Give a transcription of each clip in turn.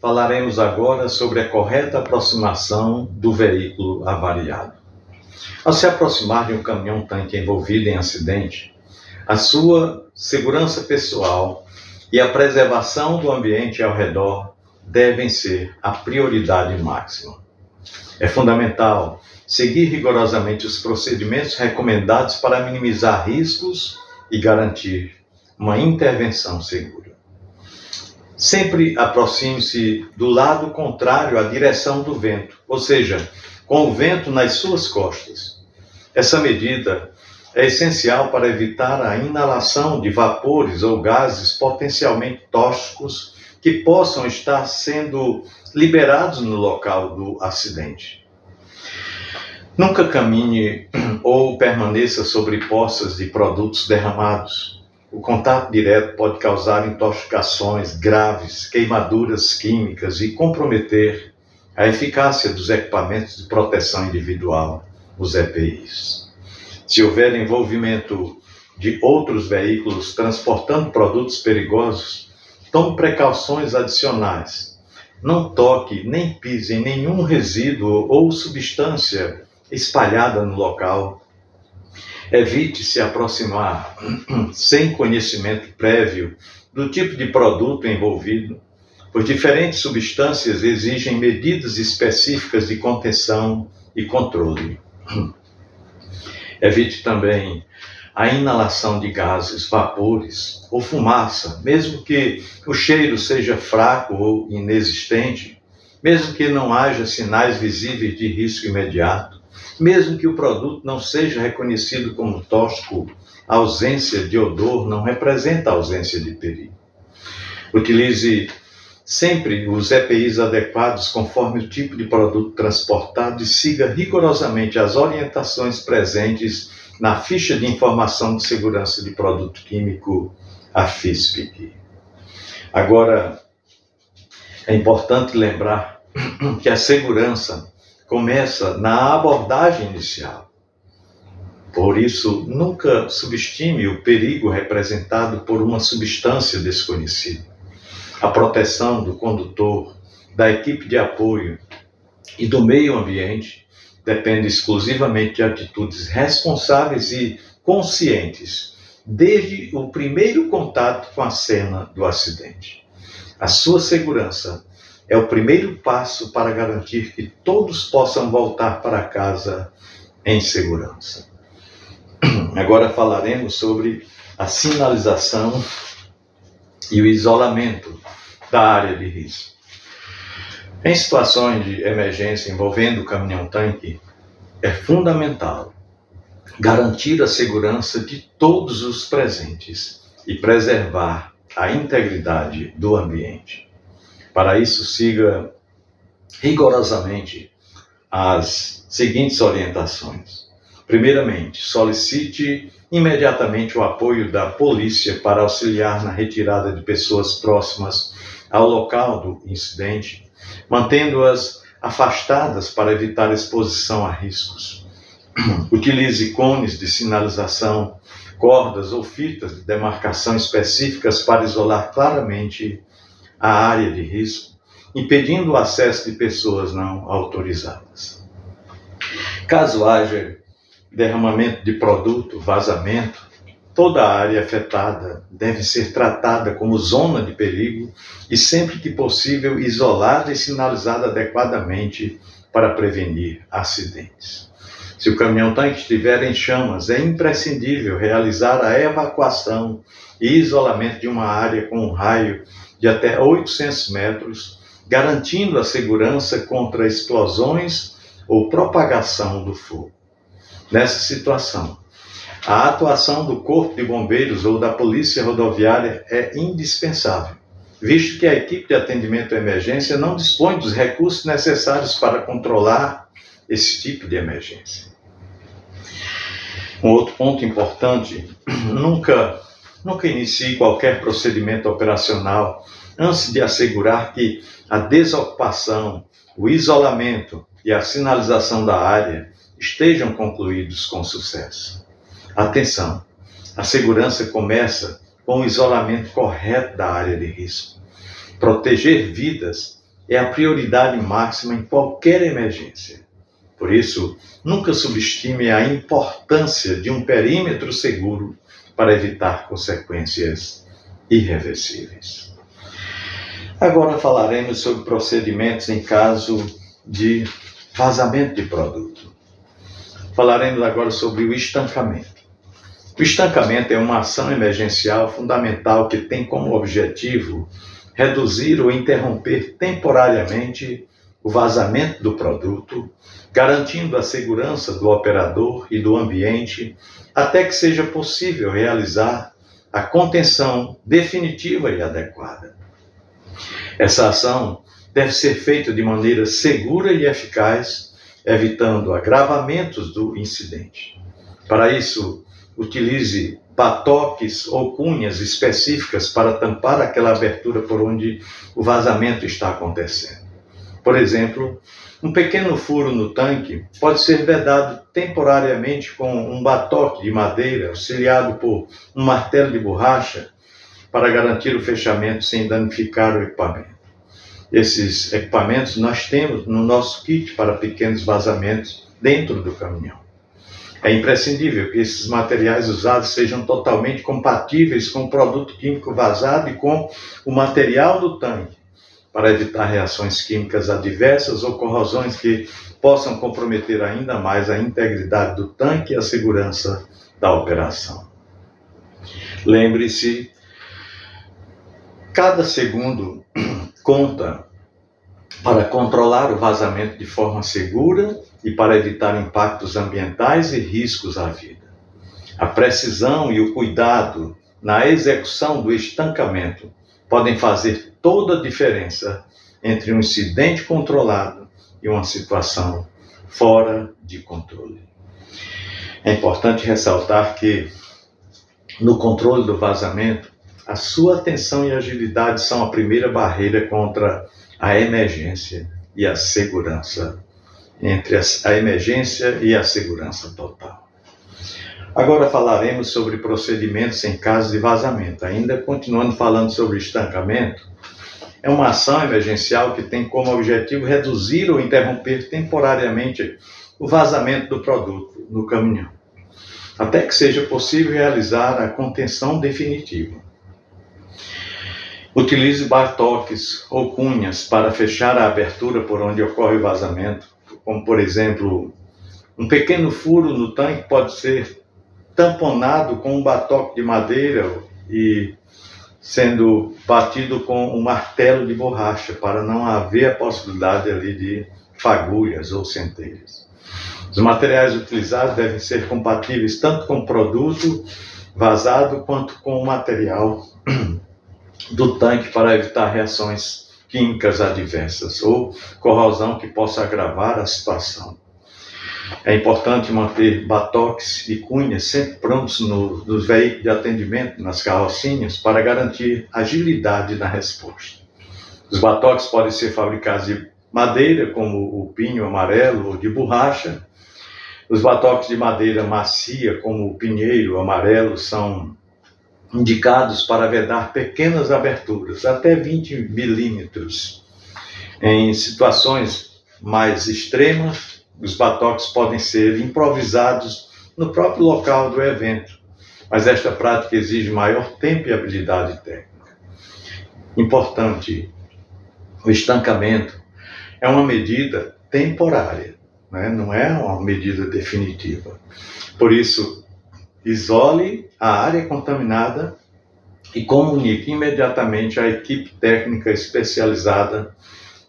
falaremos agora sobre a correta aproximação do veículo avariado. Ao se aproximar de um caminhão-tanque envolvido em acidente, a sua segurança pessoal e a preservação do ambiente ao redor devem ser a prioridade máxima. É fundamental seguir rigorosamente os procedimentos recomendados para minimizar riscos e garantir uma intervenção segura. Sempre aproxime-se do lado contrário à direção do vento, ou seja, com o vento nas suas costas. Essa medida é essencial para evitar a inalação de vapores ou gases potencialmente tóxicos que possam estar sendo liberados no local do acidente. Nunca caminhe ou permaneça sobre poças de produtos derramados. O contato direto pode causar intoxicações graves, queimaduras químicas e comprometer a eficácia dos equipamentos de proteção individual, os EPIs. Se houver envolvimento de outros veículos transportando produtos perigosos, tome precauções adicionais. Não toque nem pise em nenhum resíduo ou substância espalhada no local. Evite se aproximar sem conhecimento prévio do tipo de produto envolvido, pois diferentes substâncias exigem medidas específicas de contenção e controle. Evite também a inalação de gases, vapores ou fumaça, mesmo que o cheiro seja fraco ou inexistente, mesmo que não haja sinais visíveis de risco imediato, mesmo que o produto não seja reconhecido como tóxico, a ausência de odor não representa ausência de perigo. Utilize sempre os EPIs adequados conforme o tipo de produto transportado e siga rigorosamente as orientações presentes na ficha de informação de segurança de produto químico, a FISPIC. Agora, é importante lembrar que a segurança começa na abordagem inicial. Por isso, nunca subestime o perigo representado por uma substância desconhecida. A proteção do condutor, da equipe de apoio e do meio ambiente depende exclusivamente de atitudes responsáveis e conscientes, desde o primeiro contato com a cena do acidente. A sua segurança é o primeiro passo para garantir que todos possam voltar para casa em segurança. Agora falaremos sobre a sinalização e o isolamento da área de risco. Em situações de emergência envolvendo o caminhão-tanque, é fundamental garantir a segurança de todos os presentes e preservar a integridade do ambiente. Para isso, siga rigorosamente as seguintes orientações. Primeiramente, solicite imediatamente o apoio da polícia para auxiliar na retirada de pessoas próximas ao local do incidente, mantendo-as afastadas para evitar exposição a riscos. Utilize cones de sinalização, cordas ou fitas de demarcação específicas para isolar claramente a área de risco, impedindo o acesso de pessoas não autorizadas. Caso haja derramamento de produto, vazamento, toda a área afetada deve ser tratada como zona de perigo e, sempre que possível, isolada e sinalizada adequadamente para prevenir acidentes. Se o caminhão-tanque estiver em chamas, é imprescindível realizar a evacuação e isolamento de uma área com um raio de até 800 metros, garantindo a segurança contra explosões ou propagação do fogo. Nessa situação, a atuação do Corpo de Bombeiros ou da Polícia Rodoviária é indispensável, visto que a equipe de atendimento à emergência não dispõe dos recursos necessários para controlar esse tipo de emergência. Um outro ponto importante, nunca inicie qualquer procedimento operacional antes de assegurar que a desocupação, o isolamento e a sinalização da área estejam concluídos com sucesso. Atenção! A segurança começa com o isolamento correto da área de risco. Proteger vidas é a prioridade máxima em qualquer emergência. Por isso, nunca subestime a importância de um perímetro seguro para evitar consequências irreversíveis. Agora falaremos sobre procedimentos em caso de vazamento de produto. Falaremos agora sobre o estancamento. O estancamento é uma ação emergencial fundamental que tem como objetivo reduzir ou interromper temporariamente o vazamento do produto, garantindo a segurança do operador e do ambiente, até que seja possível realizar a contenção definitiva e adequada. Essa ação deve ser feita de maneira segura e eficaz, evitando agravamentos do incidente. Para isso, utilize batoques ou cunhas específicas para tampar aquela abertura por onde o vazamento está acontecendo. Por exemplo, um pequeno furo no tanque pode ser vedado temporariamente com um batoque de madeira auxiliado por um martelo de borracha para garantir o fechamento sem danificar o equipamento. Esses equipamentos nós temos no nosso kit para pequenos vazamentos dentro do caminhão. É imprescindível que esses materiais usados sejam totalmente compatíveis com o produto químico vazado e com o material do tanque, para evitar reações químicas adversas ou corrosões que possam comprometer ainda mais a integridade do tanque e a segurança da operação. Lembre-se, cada segundo conta para controlar o vazamento de forma segura e para evitar impactos ambientais e riscos à vida. A precisão e o cuidado na execução do estancamento podem fazer toda a diferença entre um incidente controlado e uma situação fora de controle. É importante ressaltar que, no controle do vazamento, a sua atenção e agilidade são a primeira barreira contra a emergência e a segurança, entre a emergência e a segurança total. Agora falaremos sobre procedimentos em caso de vazamento. Ainda continuando falando sobre estancamento, é uma ação emergencial que tem como objetivo reduzir ou interromper temporariamente o vazamento do produto no caminhão, até que seja possível realizar a contenção definitiva. Utilize batoques ou cunhas para fechar a abertura por onde ocorre o vazamento, como por exemplo, um pequeno furo no tanque pode ser tamponado com um batoque de madeira e sendo batido com um martelo de borracha para não haver a possibilidade ali de fagulhas ou centelhas. Os materiais utilizados devem ser compatíveis tanto com o produto vazado quanto com o material do tanque para evitar reações químicas adversas ou corrosão que possa agravar a situação. É importante manter batoques e cunhas sempre prontos nos veículos de atendimento, nas carrocinhas, para garantir agilidade na resposta. Os batoques podem ser fabricados de madeira, como o pinho amarelo, ou de borracha. Os batoques de madeira macia, como o pinheiro amarelo, são indicados para vedar pequenas aberturas, até 20 milímetros. Em situações mais extremas, os batoques podem ser improvisados no próprio local do evento, mas esta prática exige maior tempo e habilidade técnica. Importante, o estancamento é uma medida temporária, né? Não é uma medida definitiva. Por isso, isole a área contaminada e comunique imediatamente à equipe técnica especializada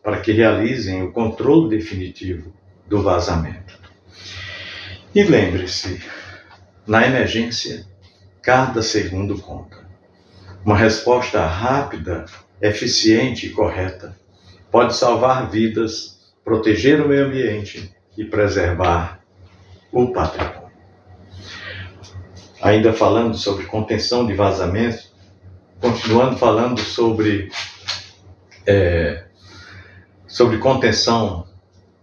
para que realizem o controle definitivo do vazamento. E lembre-se, na emergência, cada segundo conta. Uma resposta rápida, eficiente e correta pode salvar vidas, proteger o meio ambiente e preservar o patrimônio. Ainda falando sobre contenção de vazamentos, continuando falando sobre contenção,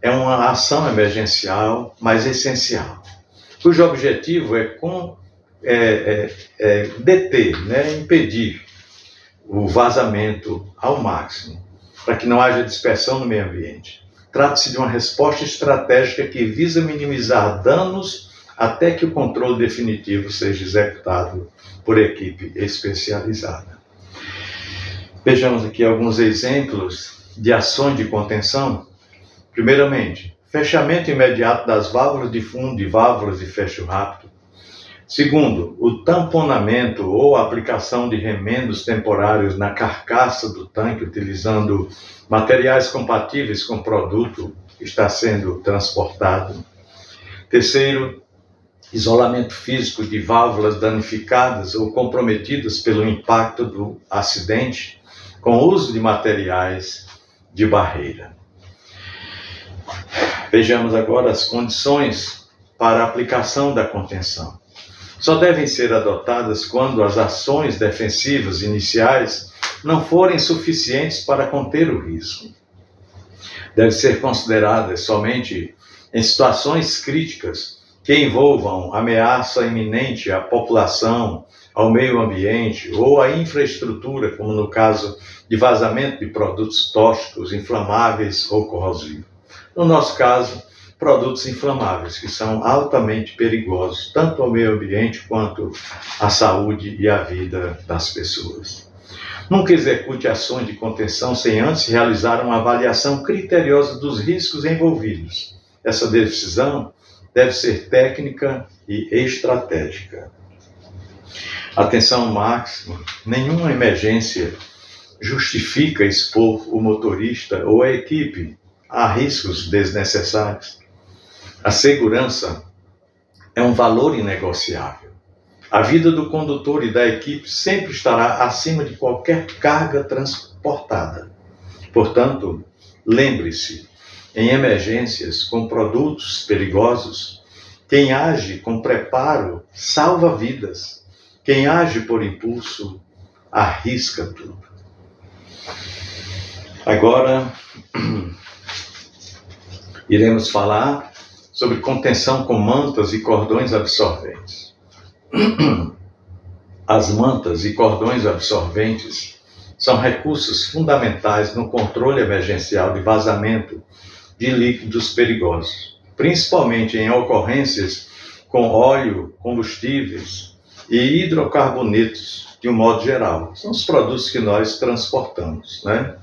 é uma ação emergencial, mas essencial, cujo objetivo é deter, impedir o vazamento ao máximo, para que não haja dispersão no meio ambiente. Trata-se de uma resposta estratégica que visa minimizar danos até que o controle definitivo seja executado por equipe especializada. Vejamos aqui alguns exemplos de ações de contenção. Primeiramente, fechamento imediato das válvulas de fundo e válvulas de fecho rápido. Segundo, o tamponamento ou aplicação de remendos temporários na carcaça do tanque, utilizando materiais compatíveis com o produto que está sendo transportado. Terceiro, isolamento físico de válvulas danificadas ou comprometidas pelo impacto do acidente, com o uso de materiais de barreira. Vejamos agora as condições para a aplicação da contenção. Só devem ser adotadas quando as ações defensivas iniciais não forem suficientes para conter o risco. Devem ser consideradas somente em situações críticas que envolvam ameaça iminente à população, ao meio ambiente ou à infraestrutura, como no caso de vazamento de produtos tóxicos, inflamáveis ou corrosivos. No nosso caso, produtos inflamáveis, que são altamente perigosos, tanto ao meio ambiente quanto à saúde e à vida das pessoas. Nunca execute ações de contenção sem antes realizar uma avaliação criteriosa dos riscos envolvidos. Essa decisão deve ser técnica e estratégica. Atenção máxima: nenhuma emergência justifica expor o motorista ou a equipe a riscos desnecessários. A segurança é um valor inegociável. A vida do condutor e da equipe sempre estará acima de qualquer carga transportada. Portanto, lembre-se, em emergências com produtos perigosos, quem age com preparo salva vidas. Quem age por impulso arrisca tudo. Agora, iremos falar sobre contenção com mantas e cordões absorventes. As mantas e cordões absorventes são recursos fundamentais no controle emergencial de vazamento de líquidos perigosos, principalmente em ocorrências com óleo, combustíveis e hidrocarbonetos, de um modo geral. São os produtos que nós transportamos, né?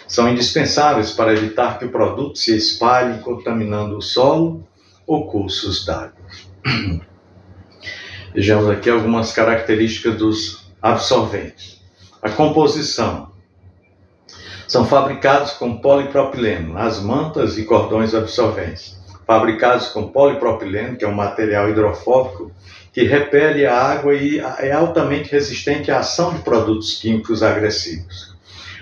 São indispensáveis para evitar que o produto se espalhe, contaminando o solo ou cursos d'água. Vejamos aqui algumas características dos absorventes. A composição. São fabricados com polipropileno, as mantas e cordões absorventes. Fabricados com polipropileno, que é um material hidrofóbico que repele a água e é altamente resistente à ação de produtos químicos agressivos.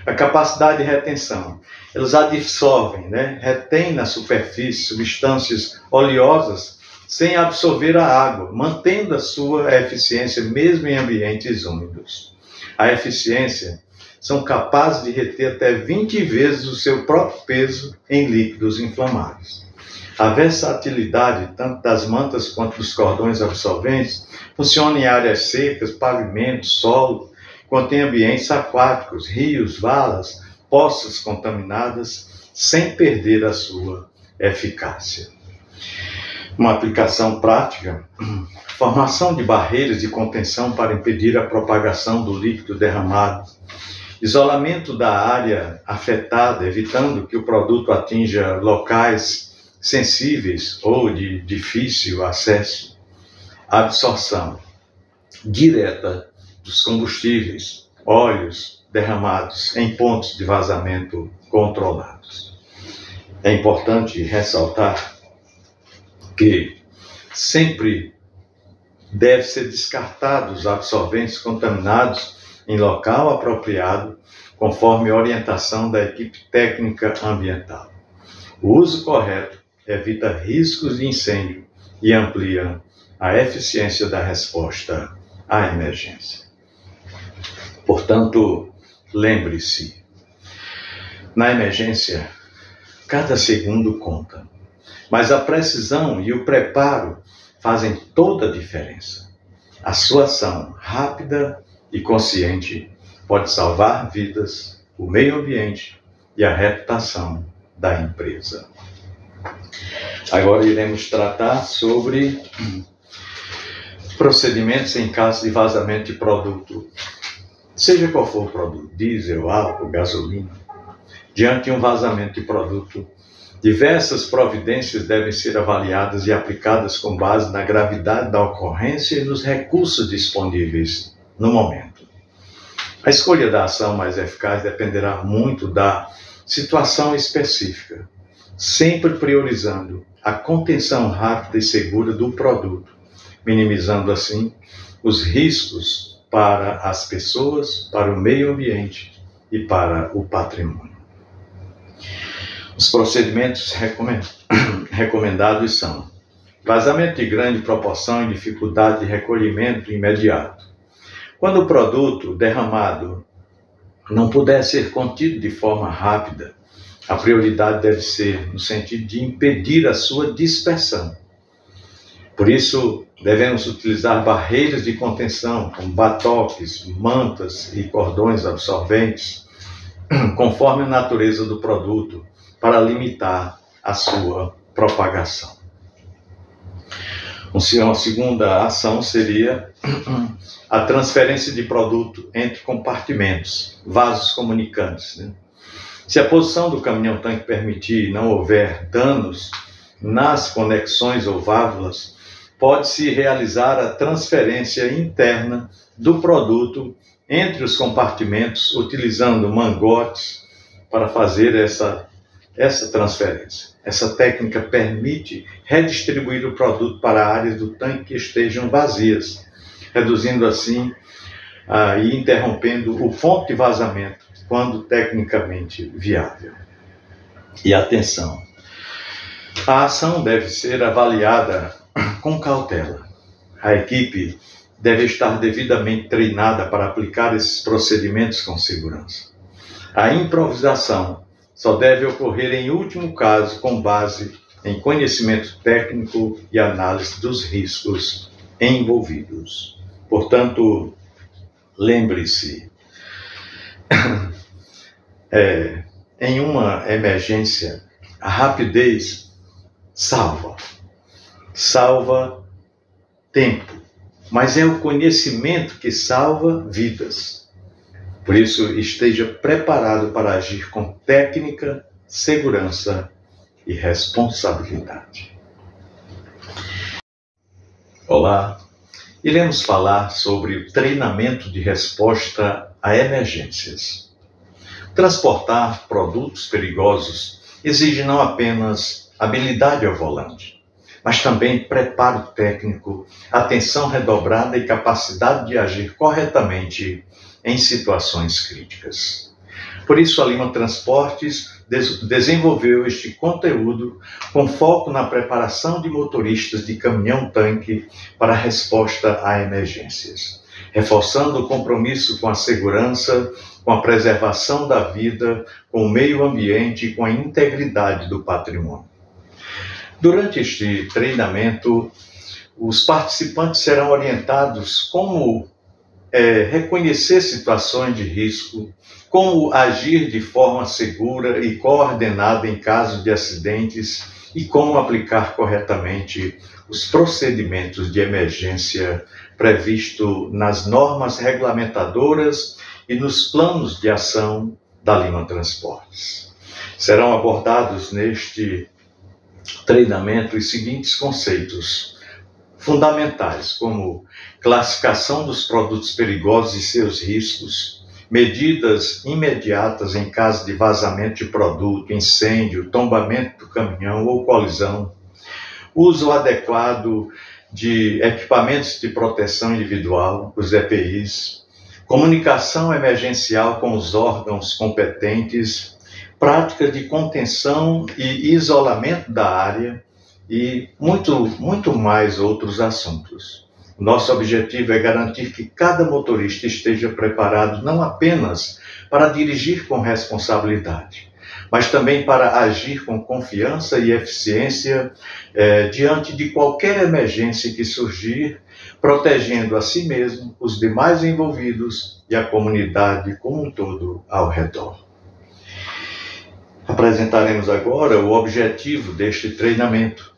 A capacidade de retenção. Eles absorvem, retêm na superfície substâncias oleosas sem absorver a água, mantendo a sua eficiência mesmo em ambientes úmidos. A eficiência são capazes de reter até 20 vezes o seu próprio peso em líquidos inflamáveis. A versatilidade, tanto das mantas quanto dos cordões absorventes, funciona em áreas secas, pavimentos, solo, quanto em ambientes aquáticos, rios, valas, poças contaminadas, sem perder a sua eficácia. Uma aplicação prática: formação de barreiras de contenção para impedir a propagação do líquido derramado, isolamento da área afetada, evitando que o produto atinja locais sensíveis ou de difícil acesso, absorção direta dos combustíveis, óleos derramados em pontos de vazamento controlados. É importante ressaltar que sempre deve ser descartados os absorventes contaminados em local apropriado, conforme orientação da equipe técnica ambiental. O uso correto evita riscos de incêndio e amplia a eficiência da resposta à emergência. Portanto, lembre-se, na emergência, cada segundo conta, mas a precisão e o preparo fazem toda a diferença. A sua ação rápida e consciente pode salvar vidas, o meio ambiente e a reputação da empresa. Agora iremos tratar sobre procedimentos em caso de vazamento de produto, seja qual for o produto, diesel, álcool, gasolina. Diante de um vazamento de produto, diversas providências devem ser avaliadas e aplicadas com base na gravidade da ocorrência e nos recursos disponíveis no momento. A escolha da ação mais eficaz dependerá muito da situação específica, sempre priorizando a contenção rápida e segura do produto, minimizando assim os riscos para as pessoas, para o meio ambiente e para o patrimônio. Os procedimentos recomendados são: vazamento de grande proporção e dificuldade de recolhimento imediato. Quando o produto derramado não puder ser contido de forma rápida, a prioridade deve ser no sentido de impedir a sua dispersão. Por isso, devemos utilizar barreiras de contenção, como batoques, mantas e cordões absorventes, conforme a natureza do produto, para limitar a sua propagação. Uma segunda ação seria a transferência de produto entre compartimentos, vasos comunicantes. Se a posição do caminhão-tanque permitir e não houver danos nas conexões ou válvulas, pode-se realizar a transferência interna do produto entre os compartimentos, utilizando mangotes para fazer essa transferência. Essa técnica permite redistribuir o produto para áreas do tanque que estejam vazias, reduzindo assim e interrompendo o ponto de vazamento quando tecnicamente viável. E atenção, a ação deve ser avaliada com cautela. A equipe deve estar devidamente treinada para aplicar esses procedimentos com segurança. A improvisação só deve ocorrer em último caso com base em conhecimento técnico e análise dos riscos envolvidos. Portanto, lembre-se, em uma emergência, a rapidez salva tempo, mas é o conhecimento que salva vidas. Por isso, esteja preparado para agir com técnica, segurança e responsabilidade. Olá, iremos falar sobre o treinamento de resposta a emergências. Transportar produtos perigosos exige não apenas habilidade ao volante, mas também preparo técnico, atenção redobrada e capacidade de agir corretamente em situações críticas. Por isso, a Lima Transportes desenvolveu este conteúdo com foco na preparação de motoristas de caminhão-tanque para a resposta a emergências, reforçando o compromisso com a segurança, com a preservação da vida, com o meio ambiente e com a integridade do patrimônio. Durante este treinamento, os participantes serão orientados como reconhecer situações de risco, como agir de forma segura e coordenada em caso de acidentes e como aplicar corretamente os procedimentos de emergência previstos nas normas regulamentadoras e nos planos de ação da Lima Transportes. Serão abordados neste treinamento os seguintes conceitos fundamentais, como classificação dos produtos perigosos e seus riscos, medidas imediatas em caso de vazamento de produto, incêndio, tombamento do caminhão ou colisão, uso adequado de equipamentos de proteção individual, os EPIs, comunicação emergencial com os órgãos competentes, prática de contenção e isolamento da área e muito mais outros assuntos. Nosso objetivo é garantir que cada motorista esteja preparado não apenas para dirigir com responsabilidade, mas também para agir com confiança e eficiência diante de qualquer emergência que surgir, protegendo a si mesmo, os demais envolvidos e a comunidade como um todo ao redor. Apresentaremos agora o objetivo deste treinamento.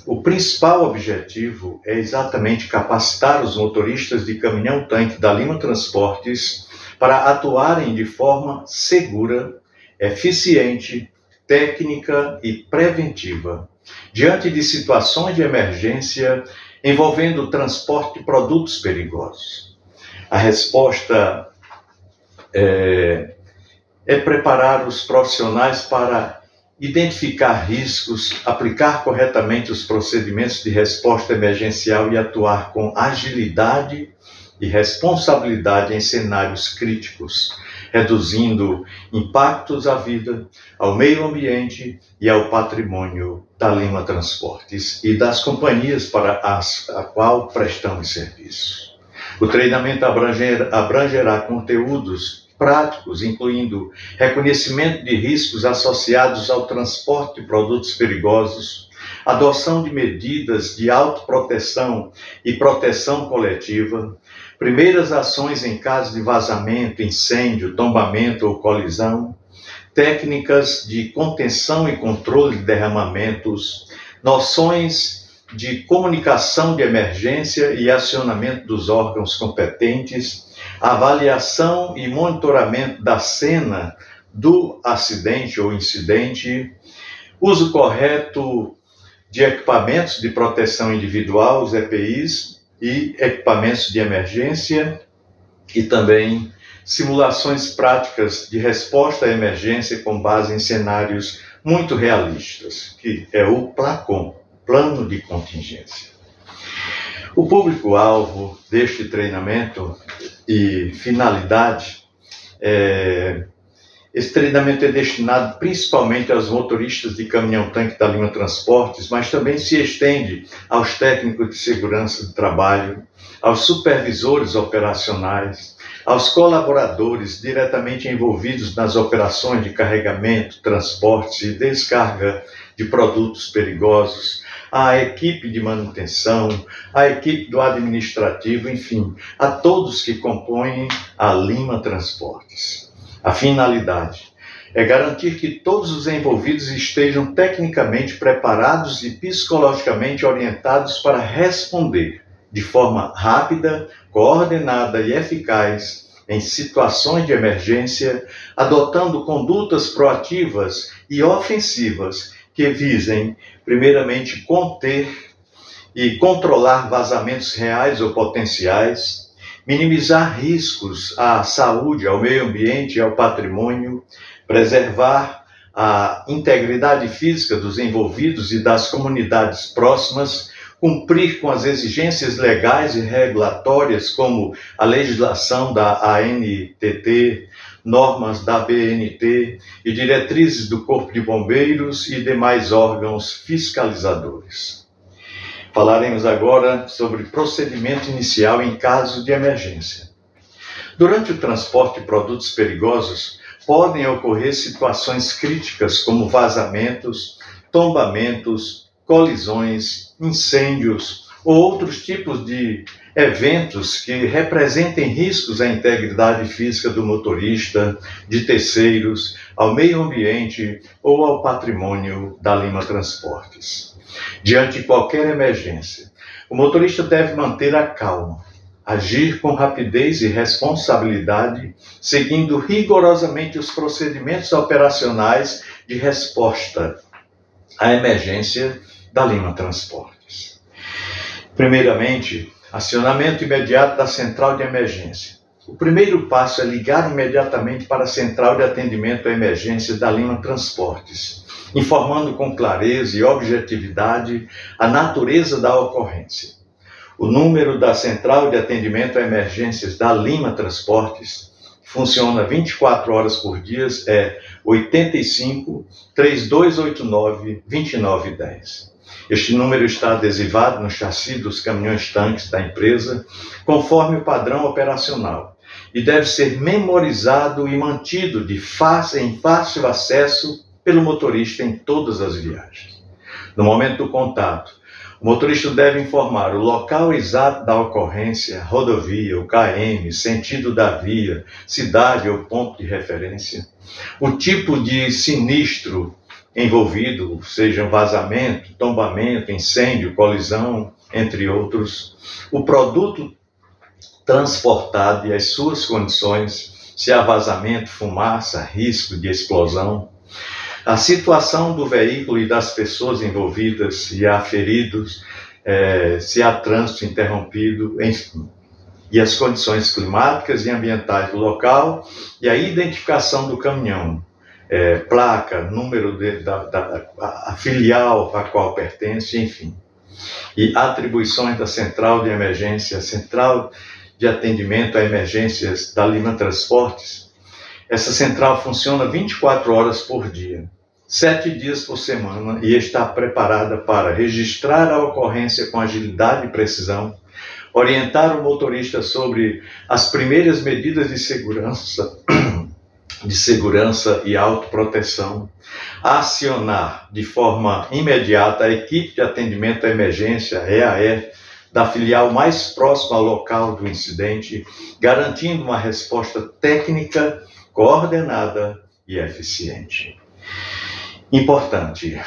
O principal objetivo é exatamente capacitar os motoristas de caminhão-tanque da Lima Transportes para atuarem de forma segura, eficiente, técnica e preventiva, diante de situações de emergência envolvendo o transporte de produtos perigosos. A resposta é preparar os profissionais para identificar riscos, aplicar corretamente os procedimentos de resposta emergencial e atuar com agilidade e responsabilidade em cenários críticos, reduzindo impactos à vida, ao meio ambiente e ao patrimônio da Lima Transportes e das companhias para a qual prestamos serviço. O treinamento abrangerá conteúdos práticos, incluindo reconhecimento de riscos associados ao transporte de produtos perigosos, adoção de medidas de autoproteção e proteção coletiva, primeiras ações em caso de vazamento, incêndio, tombamento ou colisão, técnicas de contenção e controle de derramamentos, noções de comunicação de emergência e acionamento dos órgãos competentes, avaliação e monitoramento da cena do acidente ou incidente, uso correto de equipamentos de proteção individual, os EPIs, e equipamentos de emergência, e também simulações práticas de resposta à emergência com base em cenários muito realistas, que é o PLACON, Plano de Contingência. O público-alvo deste treinamento e finalidade, esse treinamento é destinado principalmente aos motoristas de caminhão-tanque da Lima Transportes, mas também se estende aos técnicos de segurança do trabalho, aos supervisores operacionais, aos colaboradores diretamente envolvidos nas operações de carregamento, transporte e descarga de produtos perigosos, à equipe de manutenção, à equipe do administrativo, enfim, a todos que compõem a Lima Transportes. A finalidade é garantir que todos os envolvidos estejam tecnicamente preparados e psicologicamente orientados para responder de forma rápida, coordenada e eficaz em situações de emergência, adotando condutas proativas e ofensivas que visem, primeiramente, conter e controlar vazamentos reais ou potenciais, minimizar riscos à saúde, ao meio ambiente e ao patrimônio, preservar a integridade física dos envolvidos e das comunidades próximas, cumprir com as exigências legais e regulatórias, como a legislação da ANTT, normas da BNT e diretrizes do Corpo de Bombeiros e demais órgãos fiscalizadores. Falaremos agora sobre procedimento inicial em caso de emergência. Durante o transporte de produtos perigosos, podem ocorrer situações críticas como vazamentos, tombamentos, colisões, incêndios ou outros tipos de eventos que representem riscos à integridade física do motorista, de terceiros, ao meio ambiente ou ao patrimônio da Lima Transportes. Diante de qualquer emergência, o motorista deve manter a calma, agir com rapidez e responsabilidade, seguindo rigorosamente os procedimentos operacionais de resposta à emergência da Lima Transportes. Primeiramente, acionamento imediato da central de emergência. O primeiro passo é ligar imediatamente para a central de atendimento à emergência da Lima Transportes, informando com clareza e objetividade a natureza da ocorrência. O número da central de atendimento a emergências da Lima Transportes, que funciona 24 horas por dia, é 85 3289 2910. Este número está adesivado no chassi dos caminhões-tanques da empresa, conforme o padrão operacional, e deve ser memorizado e mantido em fácil acesso pelo motorista em todas as viagens. No momento do contato, o motorista deve informar o local exato da ocorrência, rodovia, o KM, sentido da via, cidade ou ponto de referência, o tipo de sinistro envolvido, seja vazamento, tombamento, incêndio, colisão, entre outros, o produto transportado e as suas condições, se há vazamento, fumaça, risco de explosão, a situação do veículo e das pessoas envolvidas, se há feridos, se há trânsito interrompido, enfim, e as condições climáticas e ambientais do local e a identificação do caminhão, placa, número a filial a qual pertence, enfim, e atribuições da central de emergência, central de atendimento a emergências da Lima Transportes. Essa central funciona 24 horas por dia, 7 dias por semana, e está preparada para registrar a ocorrência com agilidade e precisão, orientar o motorista sobre as primeiras medidas de segurança e autoproteção, acionar de forma imediata a equipe de atendimento à emergência, EAE, da filial mais próxima ao local do incidente, garantindo uma resposta técnica, coordenada e eficiente. Importante: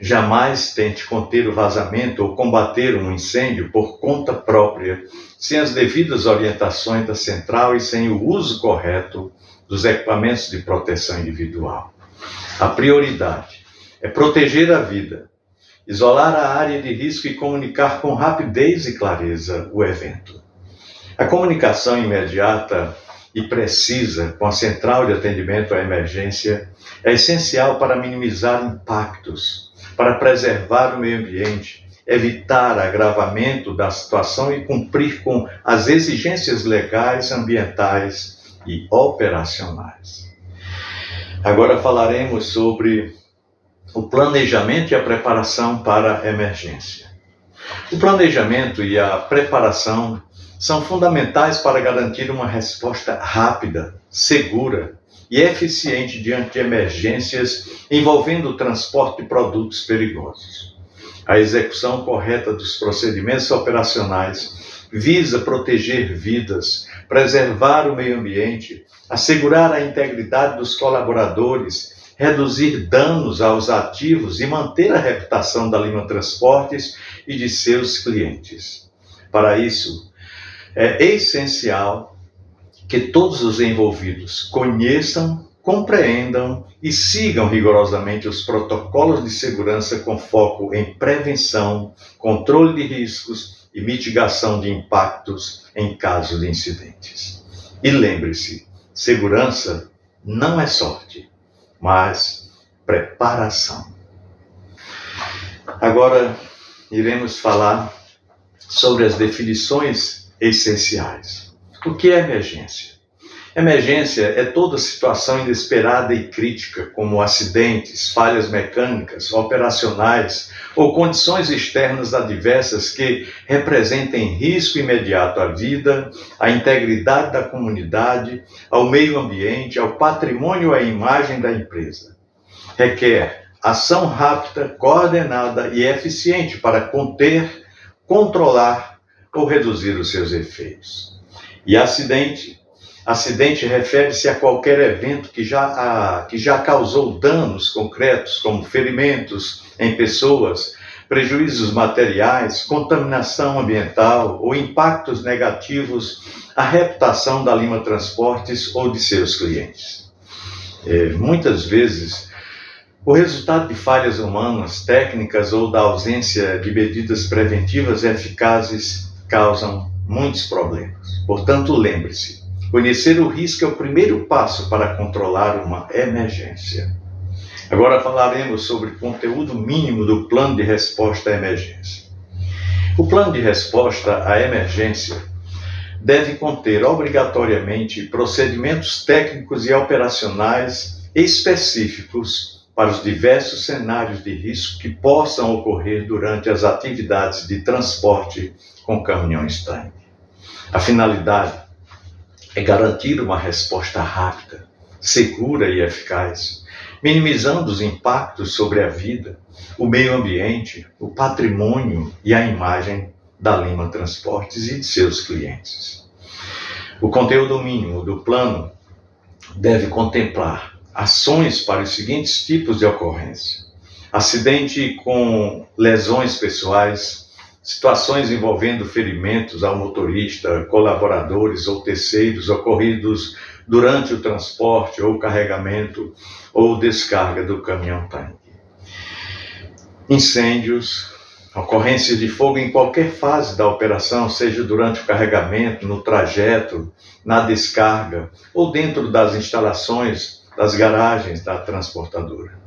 jamais tente conter o vazamento ou combater um incêndio por conta própria, sem as devidas orientações da central e sem o uso correto dos equipamentos de proteção individual. A prioridade é proteger a vida, isolar a área de risco e comunicar com rapidez e clareza o evento. A comunicação imediata e precisa com a central de atendimento à emergência é essencial para minimizar impactos, para preservar o meio ambiente, evitar agravamento da situação e cumprir com as exigências legais, ambientais e operacionais. Agora falaremos sobre o planejamento e a preparação para a emergência. O planejamento e a preparação são fundamentais para garantir uma resposta rápida, segura e eficiente diante de emergências envolvendo o transporte de produtos perigosos. A execução correta dos procedimentos operacionais visa proteger vidas, preservar o meio ambiente, assegurar a integridade dos colaboradores, reduzir danos aos ativos e manter a reputação da Lima Transportes e de seus clientes. Para isso, é essencial que todos os envolvidos conheçam, compreendam e sigam rigorosamente os protocolos de segurança com foco em prevenção, controle de riscos e mitigação de impactos em caso de incidentes. E lembre-se, segurança não é sorte, mas preparação. Agora iremos falar sobre as definições essenciais. O que é emergência? Emergência é toda situação inesperada e crítica, como acidentes, falhas mecânicas, operacionais ou condições externas adversas que representem risco imediato à vida, à integridade da comunidade, ao meio ambiente, ao patrimônio ou à imagem da empresa. Requer ação rápida, coordenada e eficiente para conter, controlar ou reduzir os seus efeitos. E acidente refere-se a qualquer evento que já causou danos concretos, como ferimentos em pessoas, prejuízos materiais, contaminação ambiental ou impactos negativos à reputação da Lima Transportes ou de seus clientes. Muitas vezes, o resultado de falhas humanas, técnicas ou da ausência de medidas preventivas eficazes causam muitos problemas. Portanto, lembre-se, conhecer o risco é o primeiro passo para controlar uma emergência. Agora falaremos sobre o conteúdo mínimo do plano de resposta à emergência. O plano de resposta à emergência deve conter obrigatoriamente procedimentos técnicos e operacionais específicos para os diversos cenários de risco que possam ocorrer durante as atividades de transporte com caminhões-tanque. A finalidade é garantir uma resposta rápida, segura e eficaz, minimizando os impactos sobre a vida, o meio ambiente, o patrimônio e a imagem da Lima Transportes e de seus clientes. O conteúdo mínimo do plano deve contemplar ações para os seguintes tipos de ocorrência: acidente com lesões pessoais, situações envolvendo ferimentos ao motorista, colaboradores ou terceiros ocorridos durante o transporte ou carregamento ou descarga do caminhão-tanque. Incêndios, ocorrências de fogo em qualquer fase da operação, seja durante o carregamento, no trajeto, na descarga ou dentro das instalações das garagens da transportadora.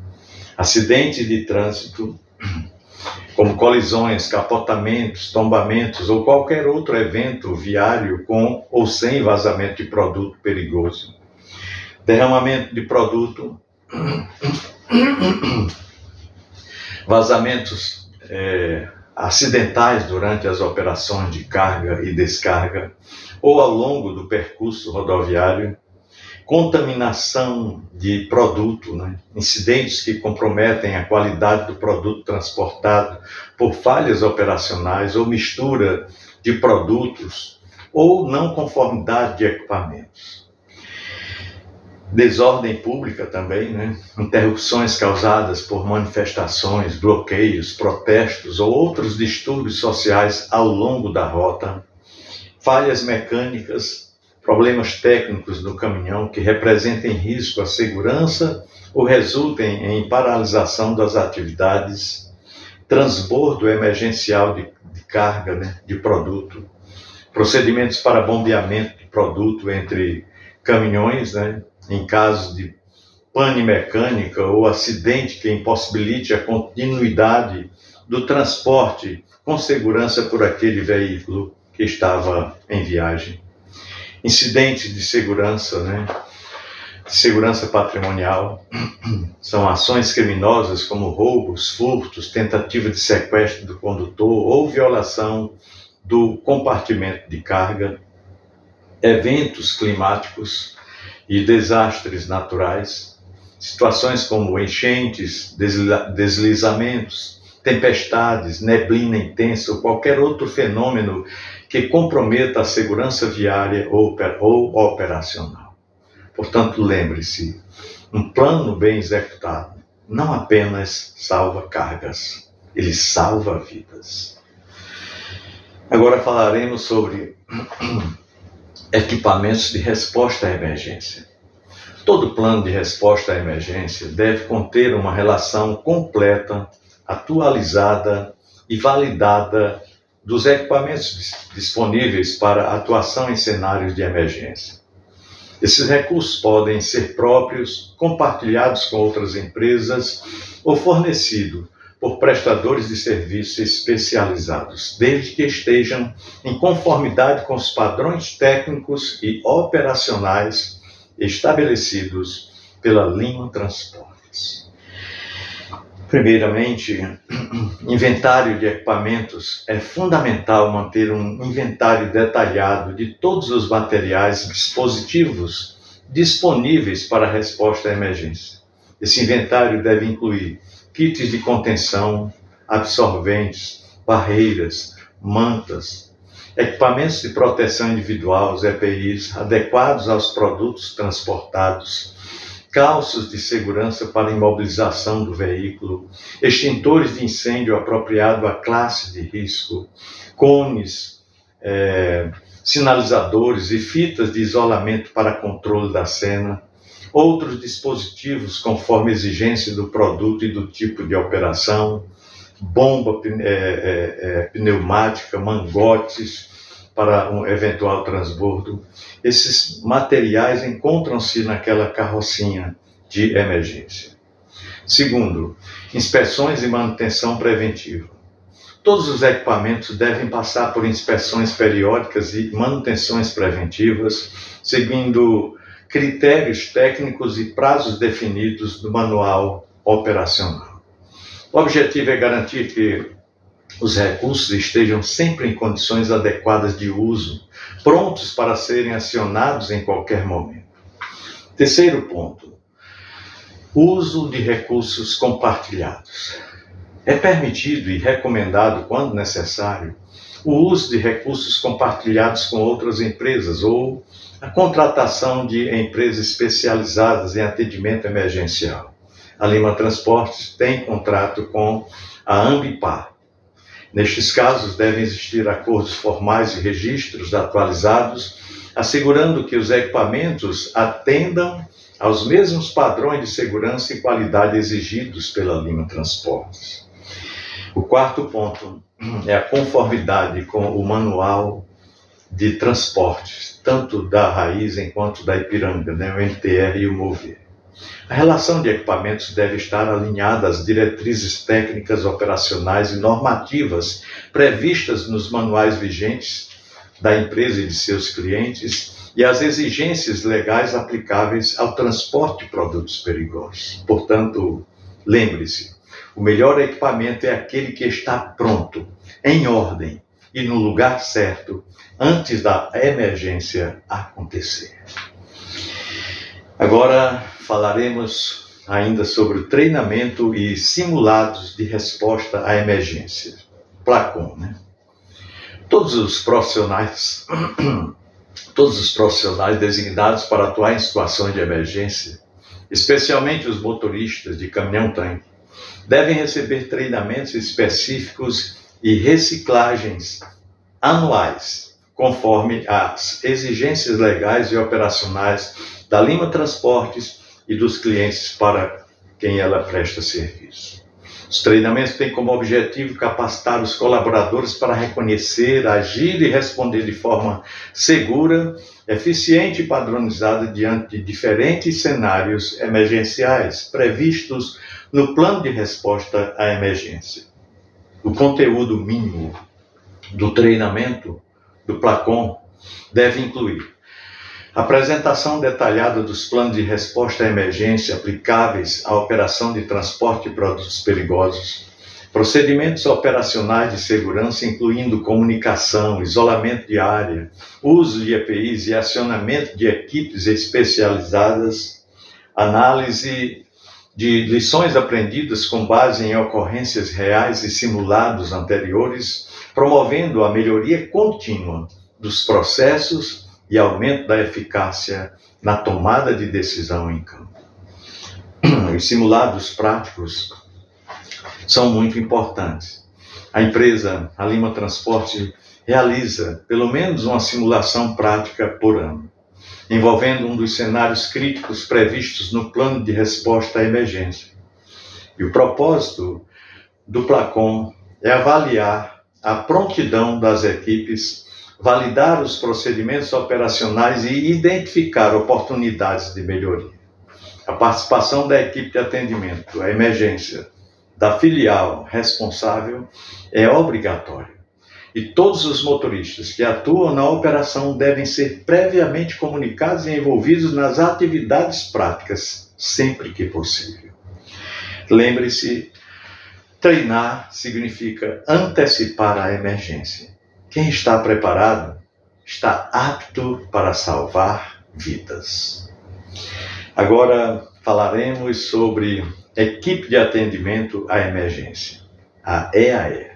Acidentes de trânsito, como colisões, capotamentos, tombamentos ou qualquer outro evento viário com ou sem vazamento de produto perigoso. Derramamento de produto, vazamentos acidentais durante as operações de carga e descarga ou ao longo do percurso rodoviário, contaminação de produto, incidentes que comprometem a qualidade do produto transportado por falhas operacionais ou mistura de produtos ou não conformidade de equipamentos. Desordem pública também, interrupções causadas por manifestações, bloqueios, protestos ou outros distúrbios sociais ao longo da rota, falhas mecânicas, problemas técnicos do caminhão que representem risco à segurança ou resultem em paralisação das atividades, transbordo emergencial de carga, de produto, procedimentos para bombeamento de produto entre caminhões, em caso de pane mecânica ou acidente que impossibilite a continuidade do transporte com segurança por aquele veículo que estava em viagem. Incidentes de segurança, segurança patrimonial, são ações criminosas como roubos, furtos, tentativa de sequestro do condutor ou violação do compartimento de carga, eventos climáticos e desastres naturais, situações como enchentes, deslizamentos, tempestades, neblina intensa ou qualquer outro fenômeno que comprometa a segurança viária ou operacional. Portanto, lembre-se, um plano bem executado não apenas salva cargas, ele salva vidas. Agora falaremos sobre equipamentos de resposta à emergência. Todo plano de resposta à emergência deve conter uma relação completa, atualizada e validada dos equipamentos disponíveis para atuação em cenários de emergência. Esses recursos podem ser próprios, compartilhados com outras empresas ou fornecidos por prestadores de serviços especializados, desde que estejam em conformidade com os padrões técnicos e operacionais estabelecidos pela Lima Transportes. Primeiramente, inventário de equipamentos. É fundamental manter um inventário detalhado de todos os materiais e dispositivos disponíveis para a resposta à emergência. Esse inventário deve incluir kits de contenção, absorventes, barreiras, mantas, equipamentos de proteção individual, os EPIs, adequados aos produtos transportados, calços de segurança para imobilização do veículo, extintores de incêndio apropriado à classe de risco, cones, sinalizadores e fitas de isolamento para controle da cena, outros dispositivos conforme exigência do produto e do tipo de operação, bomba pneumática, mangotes para um eventual transbordo. Esses materiais encontram-se naquela carrocinha de emergência. Segundo, inspeções e manutenção preventiva. Todos os equipamentos devem passar por inspeções periódicas e manutenções preventivas, seguindo critérios técnicos e prazos definidos no manual operacional. O objetivo é garantir que os recursos estejam sempre em condições adequadas de uso, prontos para serem acionados em qualquer momento. Terceiro ponto, uso de recursos compartilhados. É permitido e recomendado, quando necessário, o uso de recursos compartilhados com outras empresas ou a contratação de empresas especializadas em atendimento emergencial. a Lima Transportes tem contrato com a Ambipar. Nestes casos, devem existir acordos formais e registros atualizados, assegurando que os equipamentos atendam aos mesmos padrões de segurança e qualidade exigidos pela Lima Transportes. O quarto ponto é a conformidade com o manual de transportes, tanto da Raizen quanto da Ipiranga, o MTR e o MOVER. A relação de equipamentos deve estar alinhada às diretrizes técnicas, operacionais e normativas previstas nos manuais vigentes da empresa e de seus clientes e às exigências legais aplicáveis ao transporte de produtos perigosos. Portanto, lembre-se, o melhor equipamento é aquele que está pronto, em ordem e no lugar certo, antes da emergência acontecer. Agora falaremos ainda sobre o treinamento e simulados de resposta à emergência. PLACON, Todos os profissionais designados para atuar em situações de emergência, especialmente os motoristas de caminhão-tanque, devem receber treinamentos específicos e reciclagens anuais, conforme as exigências legais e operacionais da Lima Transportes e dos clientes para quem ela presta serviço. Os treinamentos têm como objetivo capacitar os colaboradores para reconhecer, agir e responder de forma segura, eficiente e padronizada diante de diferentes cenários emergenciais previstos no plano de resposta à emergência. O conteúdo mínimo do treinamento do PLACON deve incluir apresentação detalhada dos planos de resposta à emergência aplicáveis à operação de transporte de produtos perigosos, procedimentos operacionais de segurança, incluindo comunicação, isolamento de área, uso de EPIs e acionamento de equipes especializadas, análise de lições aprendidas com base em ocorrências reais e simulados anteriores, promovendo a melhoria contínua dos processos e aumento da eficácia na tomada de decisão em campo. Os simulados práticos são muito importantes. A empresa, a Lima Transporte, realiza pelo menos uma simulação prática por ano, envolvendo um dos cenários críticos previstos no plano de resposta à emergência. E o propósito do PLACON é avaliar a prontidão das equipes, validar os procedimentos operacionais e identificar oportunidades de melhoria. A participação da equipe de atendimento à emergência da filial responsável é obrigatória. E todos os motoristas que atuam na operação devem ser previamente comunicados e envolvidos nas atividades práticas, sempre que possível. Lembre-se, treinar significa antecipar a emergência. Quem está preparado está apto para salvar vidas. Agora falaremos sobre equipe de atendimento à emergência, a EAE.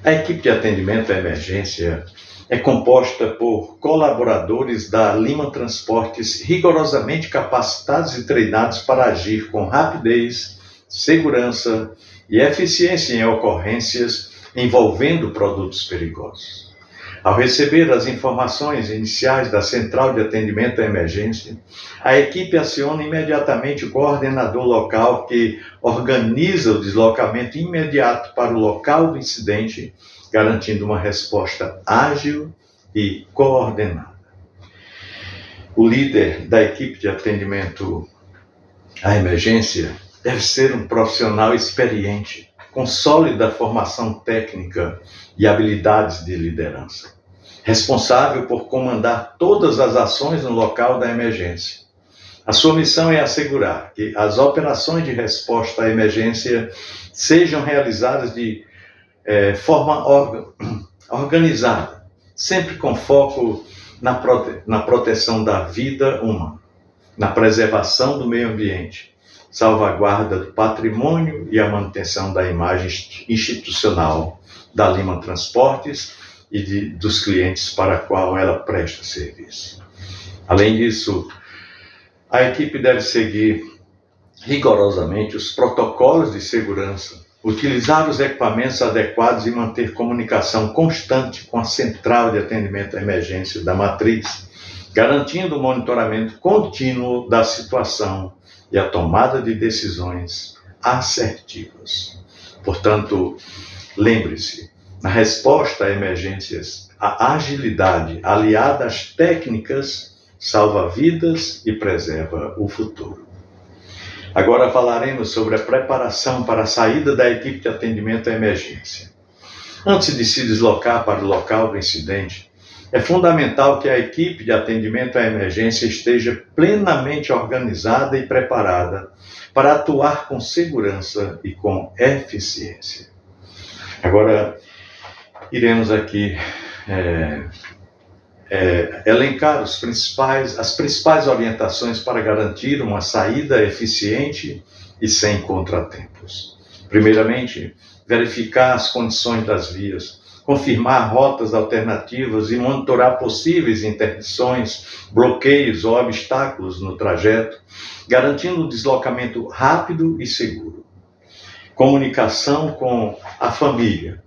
A equipe de atendimento à emergência é composta por colaboradores da Lima Transportes rigorosamente capacitados e treinados para agir com rapidez, segurança e eficiência em ocorrências envolvendo produtos perigosos. Ao receber as informações iniciais da Central de Atendimento à Emergência, a equipe aciona imediatamente o coordenador local que organiza o deslocamento imediato para o local do incidente, garantindo uma resposta ágil e coordenada. O líder da equipe de atendimento à emergência deve ser um profissional experiente, com sólida formação técnica e habilidades de liderança, responsável por comandar todas as ações no local da emergência. A sua missão é assegurar que as operações de resposta à emergência sejam realizadas de forma organizada, sempre com foco na proteção da vida humana, na preservação do meio ambiente, salvaguarda do patrimônio e a manutenção da imagem institucional da Lima Transportes e dos clientes para a qual ela presta serviço. Além disso, a equipe deve seguir rigorosamente os protocolos de segurança, utilizar os equipamentos adequados e manter comunicação constante com a central de atendimento à emergência da matriz, garantindo o monitoramento contínuo da situação e a tomada de decisões assertivas. Portanto, lembre-se, na resposta a emergências, a agilidade aliada às técnicas salva vidas e preserva o futuro. Agora falaremos sobre a preparação para a saída da equipe de atendimento à emergência. Antes de se deslocar para o local do incidente, é fundamental que a equipe de atendimento à emergência esteja plenamente organizada e preparada para atuar com segurança e com eficiência. Agora, iremos aqui elencar as principais orientações para garantir uma saída eficiente e sem contratempos. Primeiramente, verificar as condições das vias, confirmar rotas alternativas e monitorar possíveis interdições, bloqueios ou obstáculos no trajeto, garantindo um deslocamento rápido e seguro. Comunicação com a família.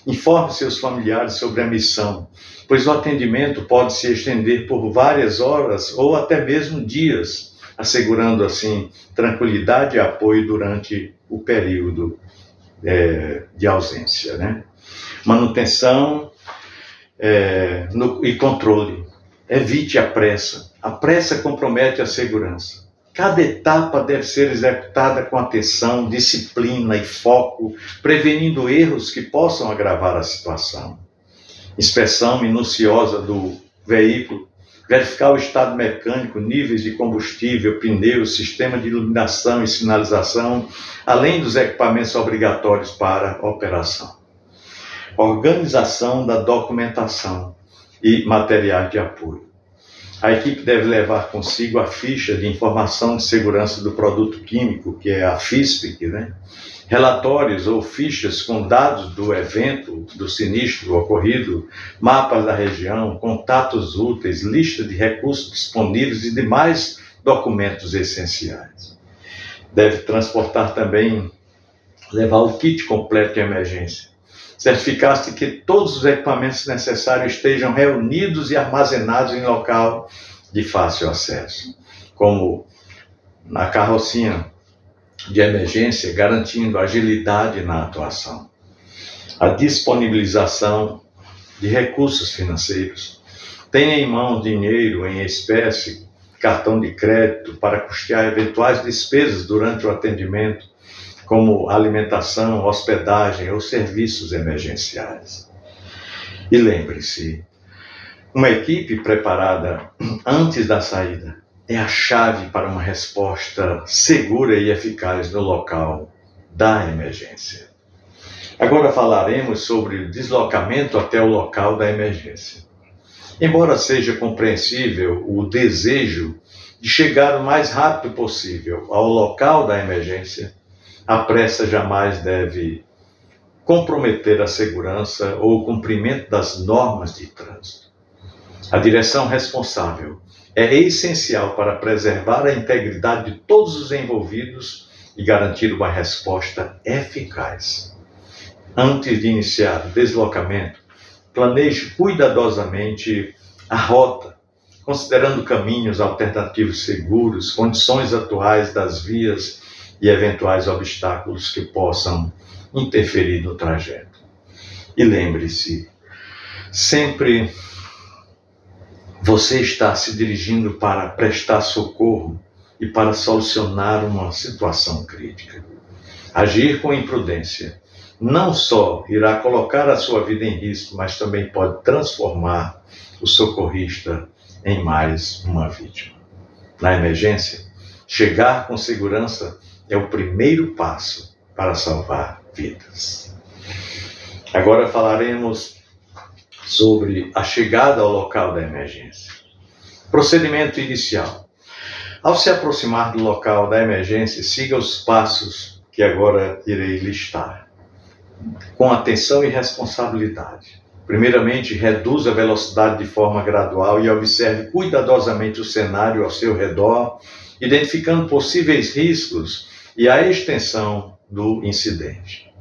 Informe seus familiares sobre a missão, pois o atendimento pode se estender por várias horas ou até mesmo dias, assegurando assim tranquilidade e apoio durante o período de ausência, né? Manutenção e controle. Evite a pressa. A pressa compromete a segurança. Cada etapa deve ser executada com atenção, disciplina e foco, prevenindo erros que possam agravar a situação. Inspeção minuciosa do veículo, verificar o estado mecânico, níveis de combustível, pneus, sistema de iluminação e sinalização, além dos equipamentos obrigatórios para a operação. Organização da documentação e materiais de apoio. A equipe deve levar consigo a ficha de informação de segurança do produto químico, que é a FISPIC, né? Relatórios ou fichas com dados do evento, do sinistro ocorrido, mapas da região, contatos úteis, lista de recursos disponíveis e demais documentos essenciais. Deve transportar também, levar o kit completo de emergência. Certificar-se que todos os equipamentos necessários estejam reunidos e armazenados em local de fácil acesso, como na carrocinha de emergência, garantindo agilidade na atuação. A disponibilização de recursos financeiros. Tenha em mão dinheiro em espécie, cartão de crédito, para custear eventuais despesas durante o atendimento, como alimentação, hospedagem ou serviços emergenciais. E lembre-se, uma equipe preparada antes da saída é a chave para uma resposta segura e eficaz no local da emergência. Agora falaremos sobre o deslocamento até o local da emergência. Embora seja compreensível o desejo de chegar o mais rápido possível ao local da emergência, a pressa jamais deve comprometer a segurança ou o cumprimento das normas de trânsito. A direção responsável é essencial para preservar a integridade de todos os envolvidos e garantir uma resposta eficaz. Antes de iniciar o deslocamento, planeje cuidadosamente a rota, considerando caminhos alternativos seguros, condições atuais das vias e eventuais obstáculos que possam interferir no trajeto. E lembre-se, sempre você está se dirigindo para prestar socorro e para solucionar uma situação crítica. Agir com imprudência não só irá colocar a sua vida em risco, mas também pode transformar o socorrista em mais uma vítima. Na emergência, chegar com segurança é o primeiro passo para salvar vidas. Agora falaremos sobre a chegada ao local da emergência. Procedimento inicial. Ao se aproximar do local da emergência, siga os passos que agora irei listar, com atenção e responsabilidade. Primeiramente, reduza a velocidade de forma gradual e observe cuidadosamente o cenário ao seu redor identificando possíveis riscos e a extensão do incidente.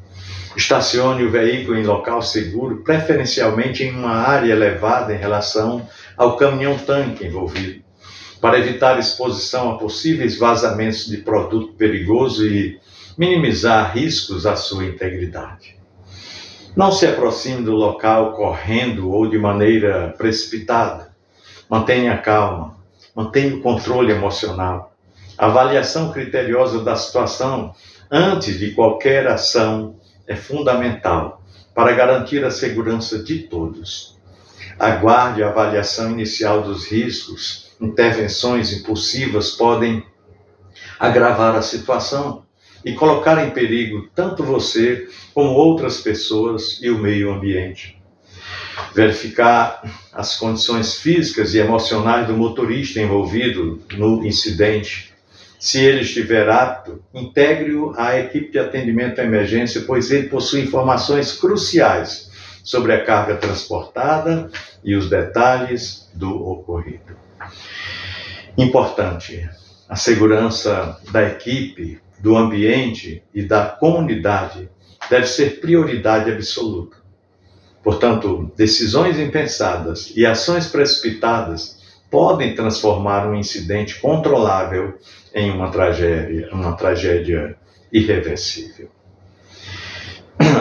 Estacione o veículo em local seguro, preferencialmente em uma área elevada em relação ao caminhão-tanque envolvido, para evitar exposição a possíveis vazamentos de produto perigoso e minimizar riscos à sua integridade. Não se aproxime do local correndo ou de maneira precipitada. Mantenha a calma, mantenha o controle emocional. A avaliação criteriosa da situação antes de qualquer ação é fundamental para garantir a segurança de todos. Aguarde a avaliação inicial dos riscos. Intervenções impulsivas podem agravar a situação e colocar em perigo tanto você como outras pessoas e o meio ambiente. Verificar as condições físicas e emocionais do motorista envolvido no incidente. Se ele estiver apto, integre-o à equipe de atendimento à emergência, pois ele possui informações cruciais sobre a carga transportada e os detalhes do ocorrido. Importante, a segurança da equipe, do ambiente e da comunidade deve ser prioridade absoluta. Portanto, decisões impensadas e ações precipitadas podem transformar um incidente controlável em uma tragédia irreversível.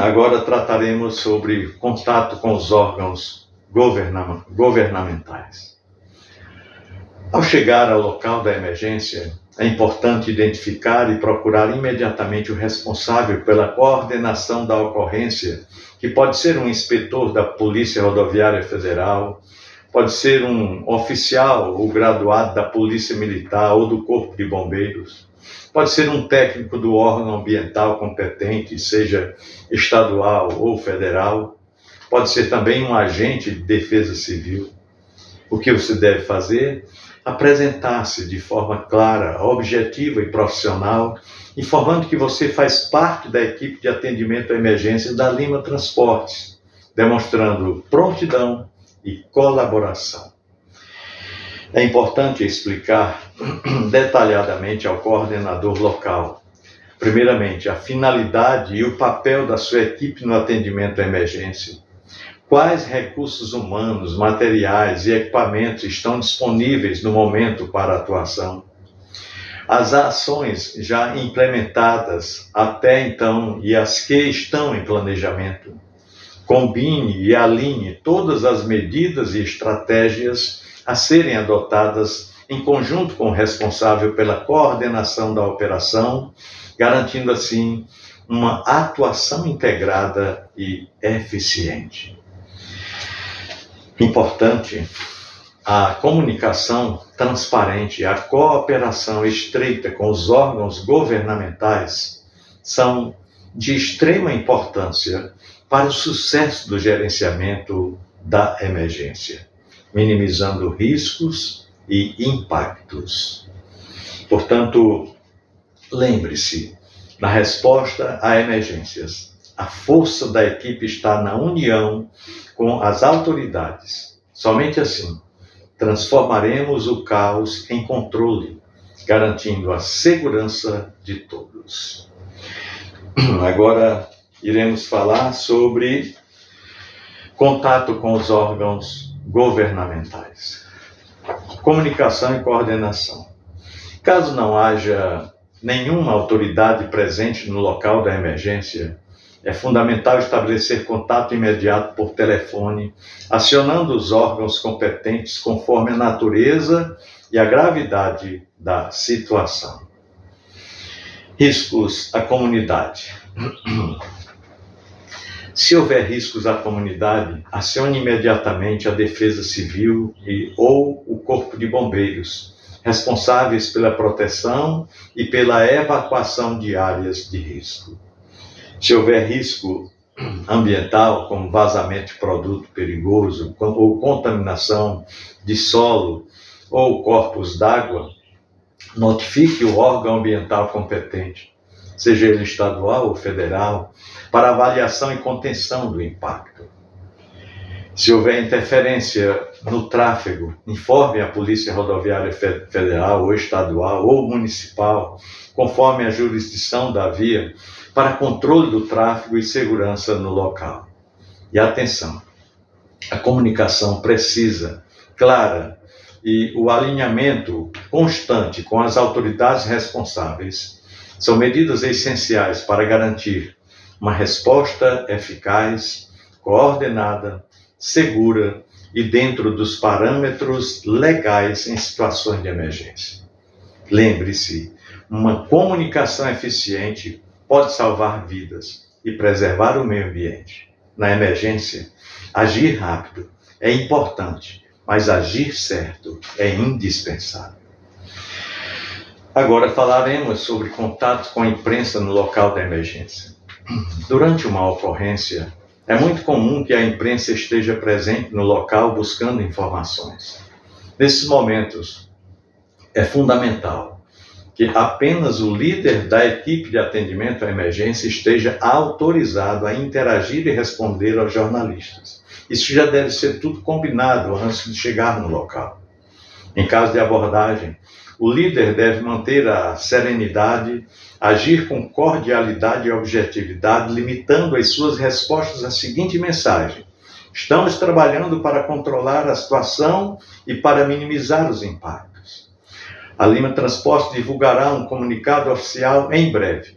Agora trataremos sobre contato com os órgãos governamentais. Ao chegar ao local da emergência, é importante identificar e procurar imediatamente o responsável pela coordenação da ocorrência, que pode ser um inspetor da Polícia Rodoviária Federal, pode ser um oficial ou graduado da Polícia Militar ou do Corpo de Bombeiros, pode ser um técnico do órgão ambiental competente, seja estadual ou federal, pode ser também um agente de defesa civil. O que você deve fazer? Apresentar-se de forma clara, objetiva e profissional, informando que você faz parte da equipe de atendimento à emergência da Lima Transportes, demonstrando prontidão e colaboração. É importante explicar detalhadamente ao coordenador local, primeiramente, a finalidade e o papel da sua equipe no atendimento à emergência. Quais recursos humanos, materiais e equipamentos estão disponíveis no momento para a atuação? As ações já implementadas até então e as que estão em planejamento. Combine e alinhe todas as medidas e estratégias a serem adotadas em conjunto com o responsável pela coordenação da operação, garantindo assim uma atuação integrada e eficiente. Importante, a comunicação transparente e a cooperação estreita com os órgãos governamentais são de extrema importância para o sucesso do gerenciamento da emergência, minimizando riscos e impactos. Portanto, lembre-se, na resposta a emergências, a força da equipe está na união com as autoridades. Somente assim, transformaremos o caos em controle, garantindo a segurança de todos. Agora, iremos falar sobre contato com os órgãos governamentais. Comunicação e coordenação. Caso não haja nenhuma autoridade presente no local da emergência, é fundamental estabelecer contato imediato por telefone, acionando os órgãos competentes conforme a natureza e a gravidade da situação. Riscos à comunidade. Se houver riscos à comunidade, acione imediatamente a Defesa Civil ou o Corpo de Bombeiros, responsáveis pela proteção e pela evacuação de áreas de risco. Se houver risco ambiental, como vazamento de produto perigoso ou contaminação de solo ou corpos d'água, notifique o órgão ambiental competente, seja ele estadual ou federal, para avaliação e contenção do impacto. Se houver interferência no tráfego, informe a Polícia Rodoviária Federal ou estadual ou municipal, conforme a jurisdição da via, para controle do tráfego e segurança no local. E atenção, a comunicação precisa, clara, e o alinhamento constante com as autoridades responsáveis são medidas essenciais para garantir uma resposta eficaz, coordenada, segura e dentro dos parâmetros legais em situações de emergência. Lembre-se, uma comunicação eficiente pode salvar vidas e preservar o meio ambiente. Na emergência, agir rápido é importante, mas agir certo é indispensável. Agora falaremos sobre contato com a imprensa no local da emergência. Durante uma ocorrência, é muito comum que a imprensa esteja presente no local buscando informações. Nesses momentos, é fundamental que apenas o líder da equipe de atendimento à emergência esteja autorizado a interagir e responder aos jornalistas. Isso já deve ser tudo combinado antes de chegar no local. Em caso de abordagem, o líder deve manter a serenidade, agir com cordialidade e objetividade, limitando as suas respostas à seguinte mensagem: estamos trabalhando para controlar a situação e para minimizar os impactos. A Lima Transportes divulgará um comunicado oficial em breve.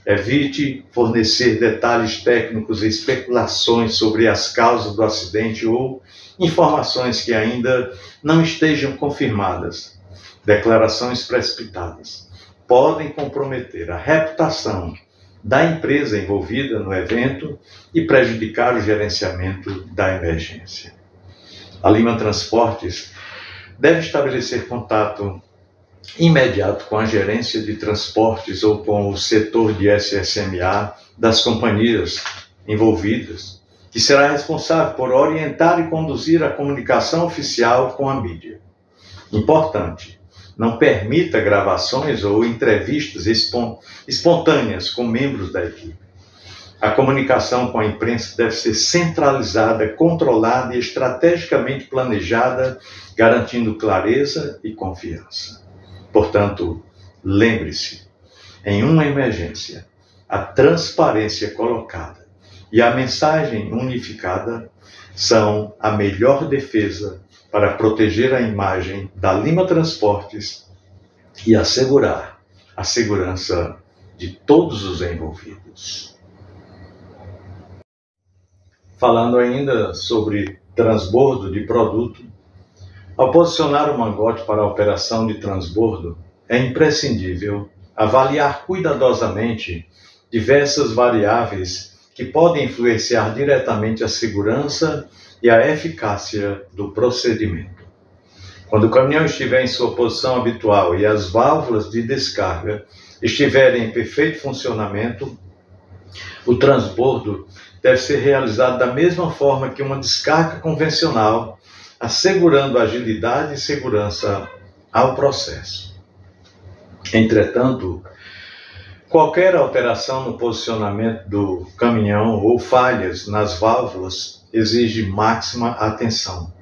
Evite fornecer detalhes técnicos e especulações sobre as causas do acidente ou informações que ainda não estejam confirmadas. Declarações precipitadas podem comprometer a reputação da empresa envolvida no evento e prejudicar o gerenciamento da emergência. A Lima Transportes deve estabelecer contato imediato com a gerência de transportes ou com o setor de SSMA das companhias envolvidas, que será responsável por orientar e conduzir a comunicação oficial com a mídia. Importante, não permita gravações ou entrevistas espontâneas com membros da equipe. A comunicação com a imprensa deve ser centralizada, controlada e estrategicamente planejada, garantindo clareza e confiança. Portanto, lembre-se, em uma emergência, a transparência colocada e a mensagem unificada são a melhor defesa para proteger a imagem da Lima Transportes e assegurar a segurança de todos os envolvidos. Falando ainda sobre transbordo de produto, ao posicionar o mangote para a operação de transbordo, é imprescindível avaliar cuidadosamente diversas variáveis que podem influenciar diretamente a segurança e a eficácia do procedimento. Quando o caminhão estiver em sua posição habitual e as válvulas de descarga estiverem em perfeito funcionamento, o transbordo deve ser realizado da mesma forma que uma descarga convencional, assegurando agilidade e segurança ao processo. Entretanto, qualquer alteração no posicionamento do caminhão ou falhas nas válvulas exige máxima atenção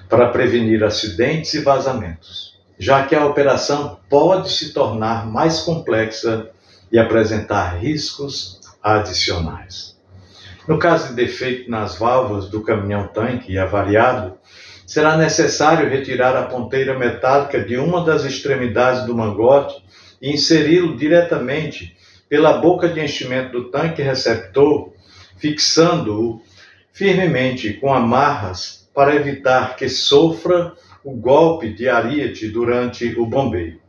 para prevenir acidentes e vazamentos, já que a operação pode se tornar mais complexa e apresentar riscos adicionais. No caso de defeito nas válvulas do caminhão-tanque e avariado, será necessário retirar a ponteira metálica de uma das extremidades do mangote e inseri-lo diretamente pela boca de enchimento do tanque receptor, fixando-o firmemente com amarras para evitar que sofra o golpe de ariete durante o bombeio.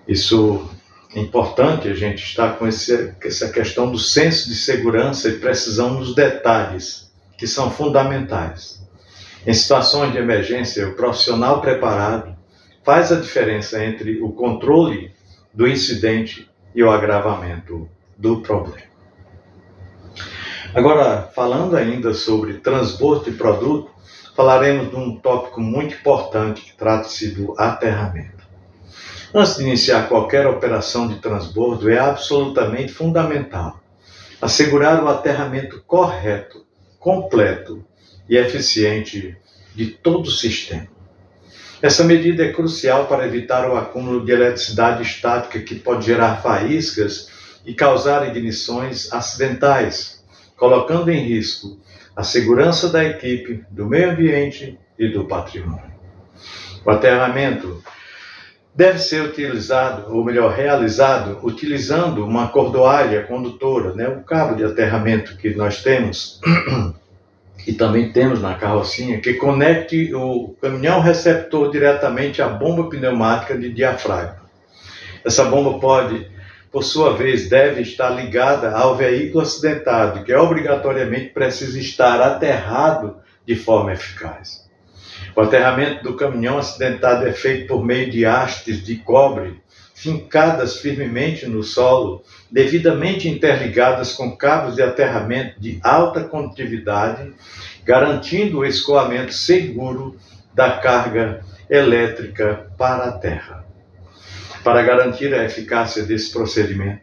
Isso é importante, a gente está com essa questão do senso de segurança e precisão nos detalhes, que são fundamentais. Em situações de emergência, o profissional preparado faz a diferença entre o controle do incidente e o agravamento do problema. Agora, falando ainda sobre transbordo de produto, falaremos de um tópico muito importante que trata-se do aterramento. Antes de iniciar qualquer operação de transbordo, é absolutamente fundamental assegurar o aterramento correto, completo e eficiente de todo o sistema. Essa medida é crucial para evitar o acúmulo de eletricidade estática que pode gerar faíscas e causar ignições acidentais, colocando em risco a segurança da equipe, do meio ambiente e do patrimônio. O aterramento deve ser utilizado, ou melhor, realizado, utilizando uma cordoalha condutora, o cabo de aterramento que nós temos, e também temos na carrocinha, que conecte o caminhão receptor diretamente à bomba pneumática de diafragma. Essa bomba por sua vez, deve estar ligada ao veículo acidentado, que obrigatoriamente precisa estar aterrado de forma eficaz. O aterramento do caminhão acidentado é feito por meio de hastes de cobre fincadas firmemente no solo, devidamente interligadas com cabos de aterramento de alta condutividade, garantindo o escoamento seguro da carga elétrica para a terra. Para garantir a eficácia desse procedimento,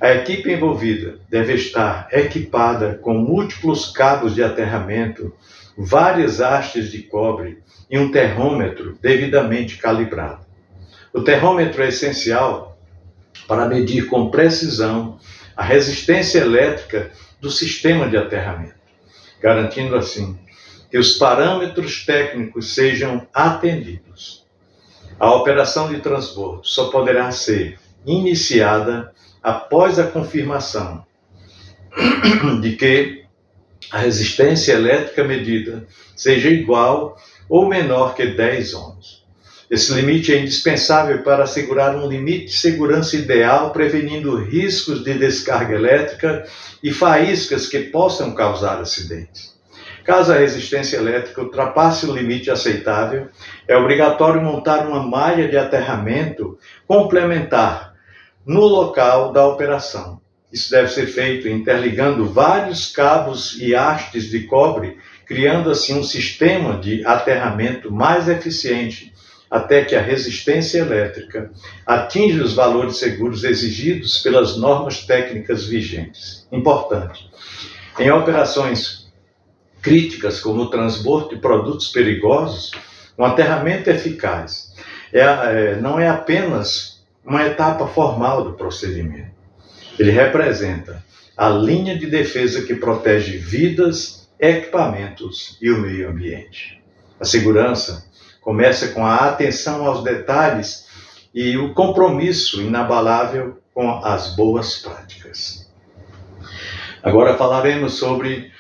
a equipe envolvida deve estar equipada com múltiplos cabos de aterramento, várias hastes de cobre e um termômetro devidamente calibrado. O termômetro é essencial para medir com precisão a resistência elétrica do sistema de aterramento, garantindo assim que os parâmetros técnicos sejam atendidos. A operação de transbordo só poderá ser iniciada após a confirmação de que a resistência elétrica medida seja igual ou menor que 10 ohms. Esse limite é indispensável para assegurar um limite de segurança ideal, prevenindo riscos de descarga elétrica e faíscas que possam causar acidentes. Caso a resistência elétrica ultrapasse o limite aceitável, é obrigatório montar uma malha de aterramento complementar no local da operação. Isso deve ser feito interligando vários cabos e hastes de cobre, criando assim um sistema de aterramento mais eficiente, até que a resistência elétrica atinja os valores seguros exigidos pelas normas técnicas vigentes. Importante. Em operações críticas, como o transbordo de produtos perigosos, um aterramento eficaz não é apenas uma etapa formal do procedimento. Ele representa a linha de defesa que protege vidas, equipamentos e o meio ambiente. A segurança começa com a atenção aos detalhes e o compromisso inabalável com as boas práticas. Agora falaremos sobre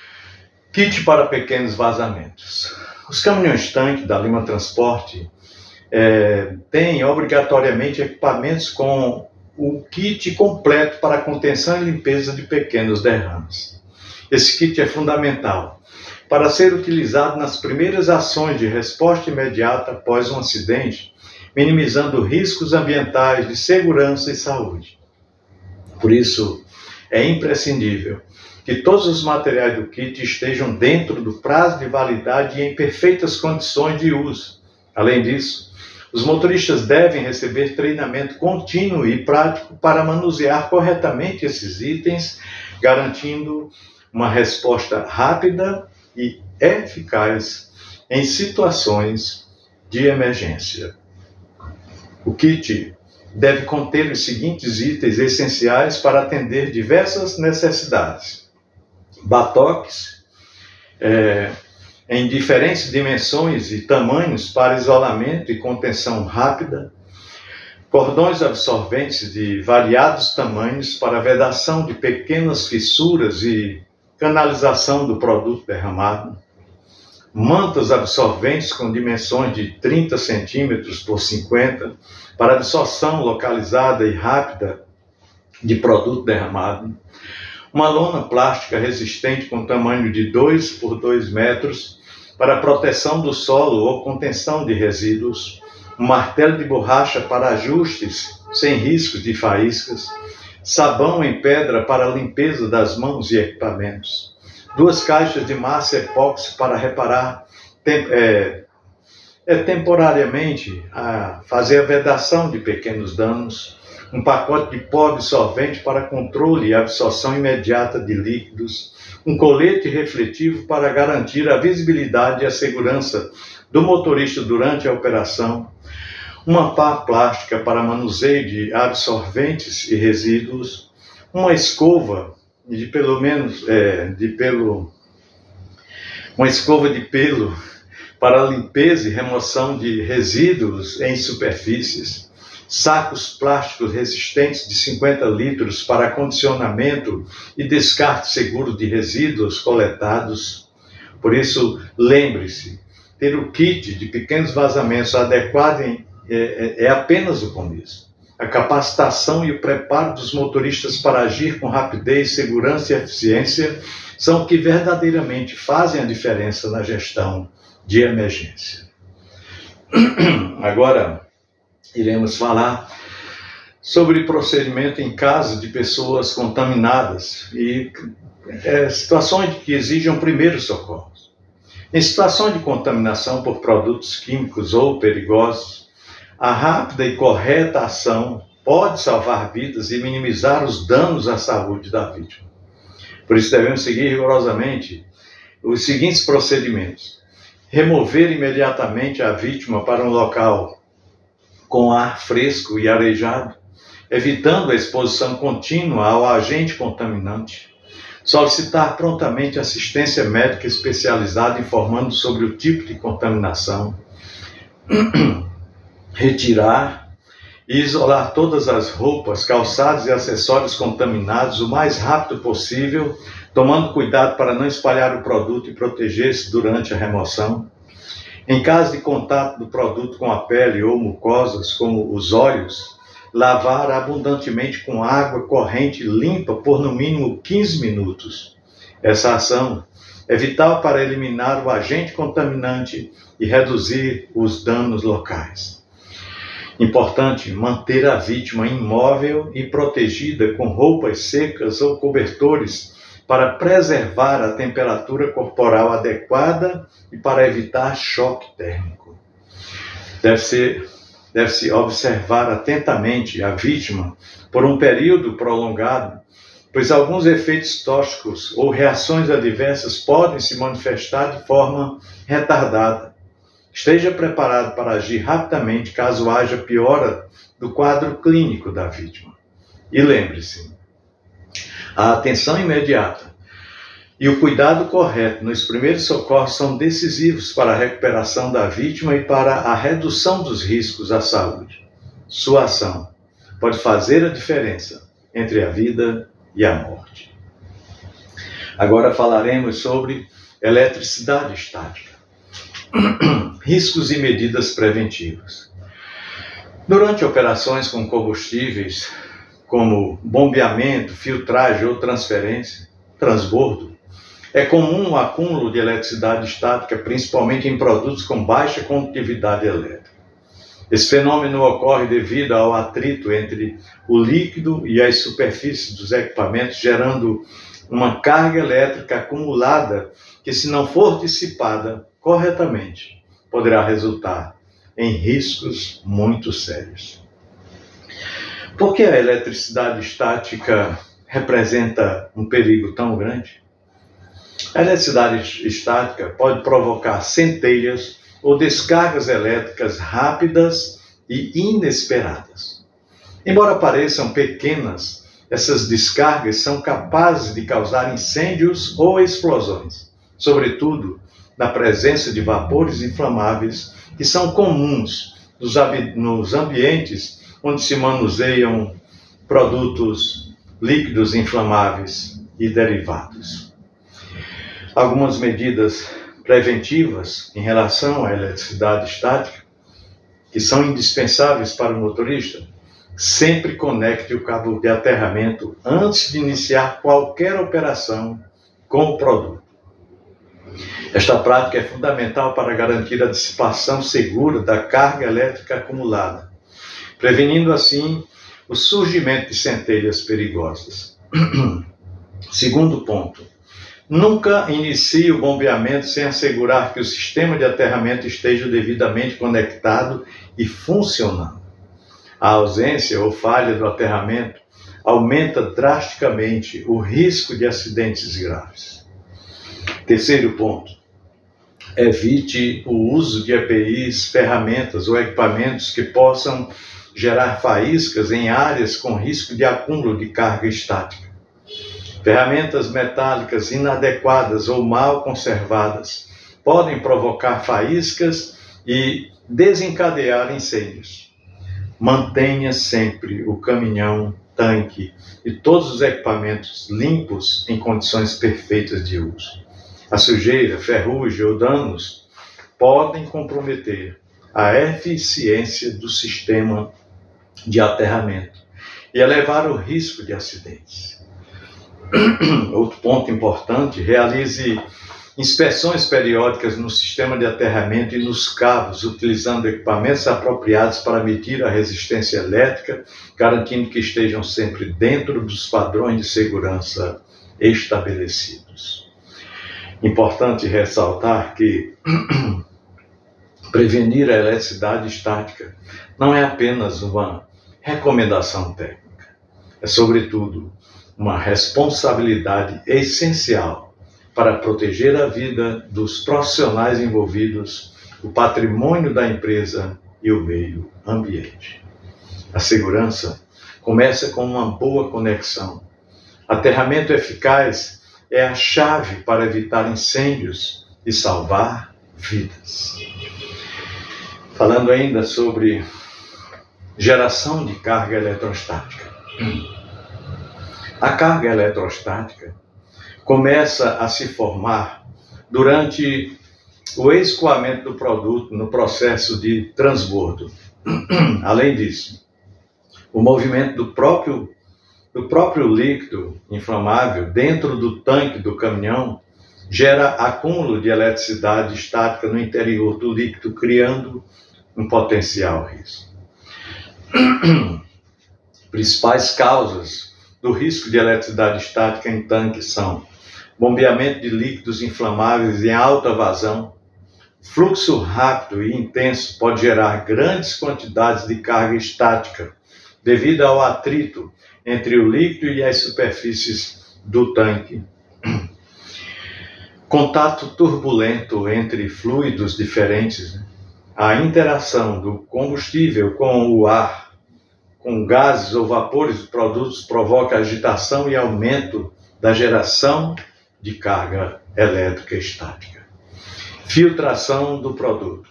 kit para pequenos vazamentos. Os caminhões-tanque da Lima Transporte têm obrigatoriamente equipamentos com o kit completo para contenção e limpeza de pequenos derrames. Esse kit é fundamental para ser utilizado nas primeiras ações de resposta imediata após um acidente, minimizando riscos ambientais de segurança e saúde. Por isso, é imprescindível que todos os materiais do kit estejam dentro do prazo de validade e em perfeitas condições de uso. Além disso, os motoristas devem receber treinamento contínuo e prático para manusear corretamente esses itens, garantindo uma resposta rápida e eficaz em situações de emergência. O kit deve conter os seguintes itens essenciais para atender diversas necessidades: batoques em diferentes dimensões e tamanhos para isolamento e contenção rápida, cordões absorventes de variados tamanhos para vedação de pequenas fissuras e canalização do produto derramado, mantas absorventes com dimensões de 30 centímetros por 50 para absorção localizada e rápida de produto derramado, uma lona plástica resistente com tamanho de 2 por 2 metros para proteção do solo ou contenção de resíduos, um martelo de borracha para ajustes sem riscos de faíscas, sabão em pedra para limpeza das mãos e equipamentos, 2 caixas de massa epóxi para reparar temporariamente, fazer a vedação de pequenos danos, um pacote de pó absorvente para controle e absorção imediata de líquidos, um colete refletivo para garantir a visibilidade e a segurança do motorista durante a operação, uma pá plástica para manuseio de absorventes e resíduos, uma escova de uma escova de pelo para limpeza e remoção de resíduos em superfícies, sacos plásticos resistentes de 50 litros para acondicionamento e descarte seguro de resíduos coletados. Por isso, lembre-se, ter o kit de pequenos vazamentos adequado é apenas o começo. A capacitação e o preparo dos motoristas para agir com rapidez, segurança e eficiência são o que verdadeiramente fazem a diferença na gestão de emergência. Agora, iremos falar sobre procedimento em caso de pessoas contaminadas e situações que exijam primeiros socorros. Em situações de contaminação por produtos químicos ou perigosos, a rápida e correta ação pode salvar vidas e minimizar os danos à saúde da vítima. Por isso devemos seguir rigorosamente os seguintes procedimentos: remover imediatamente a vítima para um local com ar fresco e arejado, evitando a exposição contínua ao agente contaminante. Solicitar prontamente assistência médica especializada informando sobre o tipo de contaminação. Retirar e isolar todas as roupas, calçados e acessórios contaminados o mais rápido possível, tomando cuidado para não espalhar o produto e proteger-se durante a remoção. Em caso de contato do produto com a pele ou mucosas, como os olhos, lavar abundantemente com água corrente limpa por no mínimo 15 minutos. Essa ação é vital para eliminar o agente contaminante e reduzir os danos locais. Importante manter a vítima imóvel e protegida com roupas secas ou cobertores para preservar a temperatura corporal adequada e para evitar choque térmico. Deve-se observar atentamente a vítima por um período prolongado, pois alguns efeitos tóxicos ou reações adversas podem se manifestar de forma retardada. Esteja preparado para agir rapidamente caso haja piora do quadro clínico da vítima. E lembre-se, a atenção imediata e o cuidado correto nos primeiros socorros são decisivos para a recuperação da vítima e para a redução dos riscos à saúde. Sua ação pode fazer a diferença entre a vida e a morte. Agora falaremos sobre eletricidade estática. Riscos e medidas preventivas. Durante operações com combustíveis, como bombeamento, filtragem ou transbordo, é comum o acúmulo de eletricidade estática, principalmente em produtos com baixa condutividade elétrica. Esse fenômeno ocorre devido ao atrito entre o líquido e as superfícies dos equipamentos, gerando uma carga elétrica acumulada que, se não for dissipada corretamente, poderá resultar em riscos muito sérios. Por que a eletricidade estática representa um perigo tão grande? A eletricidade estática pode provocar centelhas ou descargas elétricas rápidas e inesperadas. Embora pareçam pequenas, essas descargas são capazes de causar incêndios ou explosões, sobretudo na presença de vapores inflamáveis que são comuns nos ambientes onde se manuseiam produtos líquidos inflamáveis e derivados. Algumas medidas preventivas em relação à eletricidade estática, que são indispensáveis para o motorista: sempre conecte o cabo de aterramento antes de iniciar qualquer operação com o produto. Esta prática é fundamental para garantir a dissipação segura da carga elétrica acumulada, prevenindo assim o surgimento de centelhas perigosas. Segundo ponto: nunca inicie o bombeamento sem assegurar que o sistema de aterramento esteja devidamente conectado e funcionando. A ausência ou falha do aterramento aumenta drasticamente o risco de acidentes graves. Terceiro ponto, evite o uso de EPIs, ferramentas ou equipamentos que possam gerar faíscas em áreas com risco de acúmulo de carga estática. Ferramentas metálicas inadequadas ou mal conservadas podem provocar faíscas e desencadear incêndios. Mantenha sempre o caminhão, tanque e todos os equipamentos limpos em condições perfeitas de uso. A sujeira, ferrugem ou danos podem comprometer a eficiência do sistema de aterramento e elevar o risco de acidentes. Outro ponto importante, realize inspeções periódicas no sistema de aterramento e nos cabos, utilizando equipamentos apropriados para medir a resistência elétrica, garantindo que estejam sempre dentro dos padrões de segurança estabelecidos. Importante ressaltar que prevenir a eletricidade estática não é apenas uma recomendação técnica, é sobretudo uma responsabilidade essencial para proteger a vida dos profissionais envolvidos, o patrimônio da empresa e o meio ambiente. A segurança começa com uma boa conexão. Aterramento eficaz é a chave para evitar incêndios e salvar vidas. Falando ainda sobre geração de carga eletrostática. A carga eletrostática começa a se formar durante o escoamento do produto no processo de transbordo. Além disso, o movimento do próprio líquido inflamável dentro do tanque do caminhão gera acúmulo de eletricidade estática no interior do líquido, criando um potencial risco. Principais causas do risco de eletricidade estática em tanques são bombeamento de líquidos inflamáveis em alta vazão. Fluxo rápido e intenso pode gerar grandes quantidades de carga estática devido ao atrito entre o líquido e as superfícies do tanque. Contato turbulento entre fluidos diferentes. A interação do combustível com o ar, com gases ou vapores dos produtos, provoca agitação e aumento da geração de carga elétrica estática. Filtração do produto.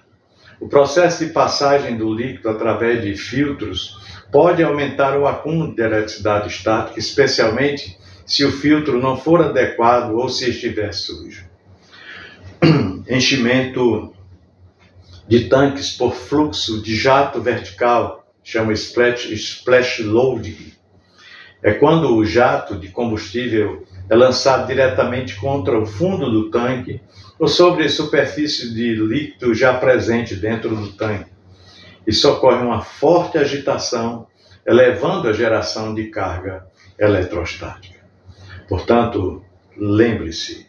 O processo de passagem do líquido através de filtros pode aumentar o acúmulo de eletricidade estática, especialmente se o filtro não for adequado ou se estiver sujo. Enchimento de tanques por fluxo de jato vertical, chama splash loading. É quando o jato de combustível é lançado diretamente contra o fundo do tanque ou sobre a superfície de líquido já presente dentro do tanque. Isso ocorre uma forte agitação, elevando a geração de carga eletrostática. Portanto, lembre-se,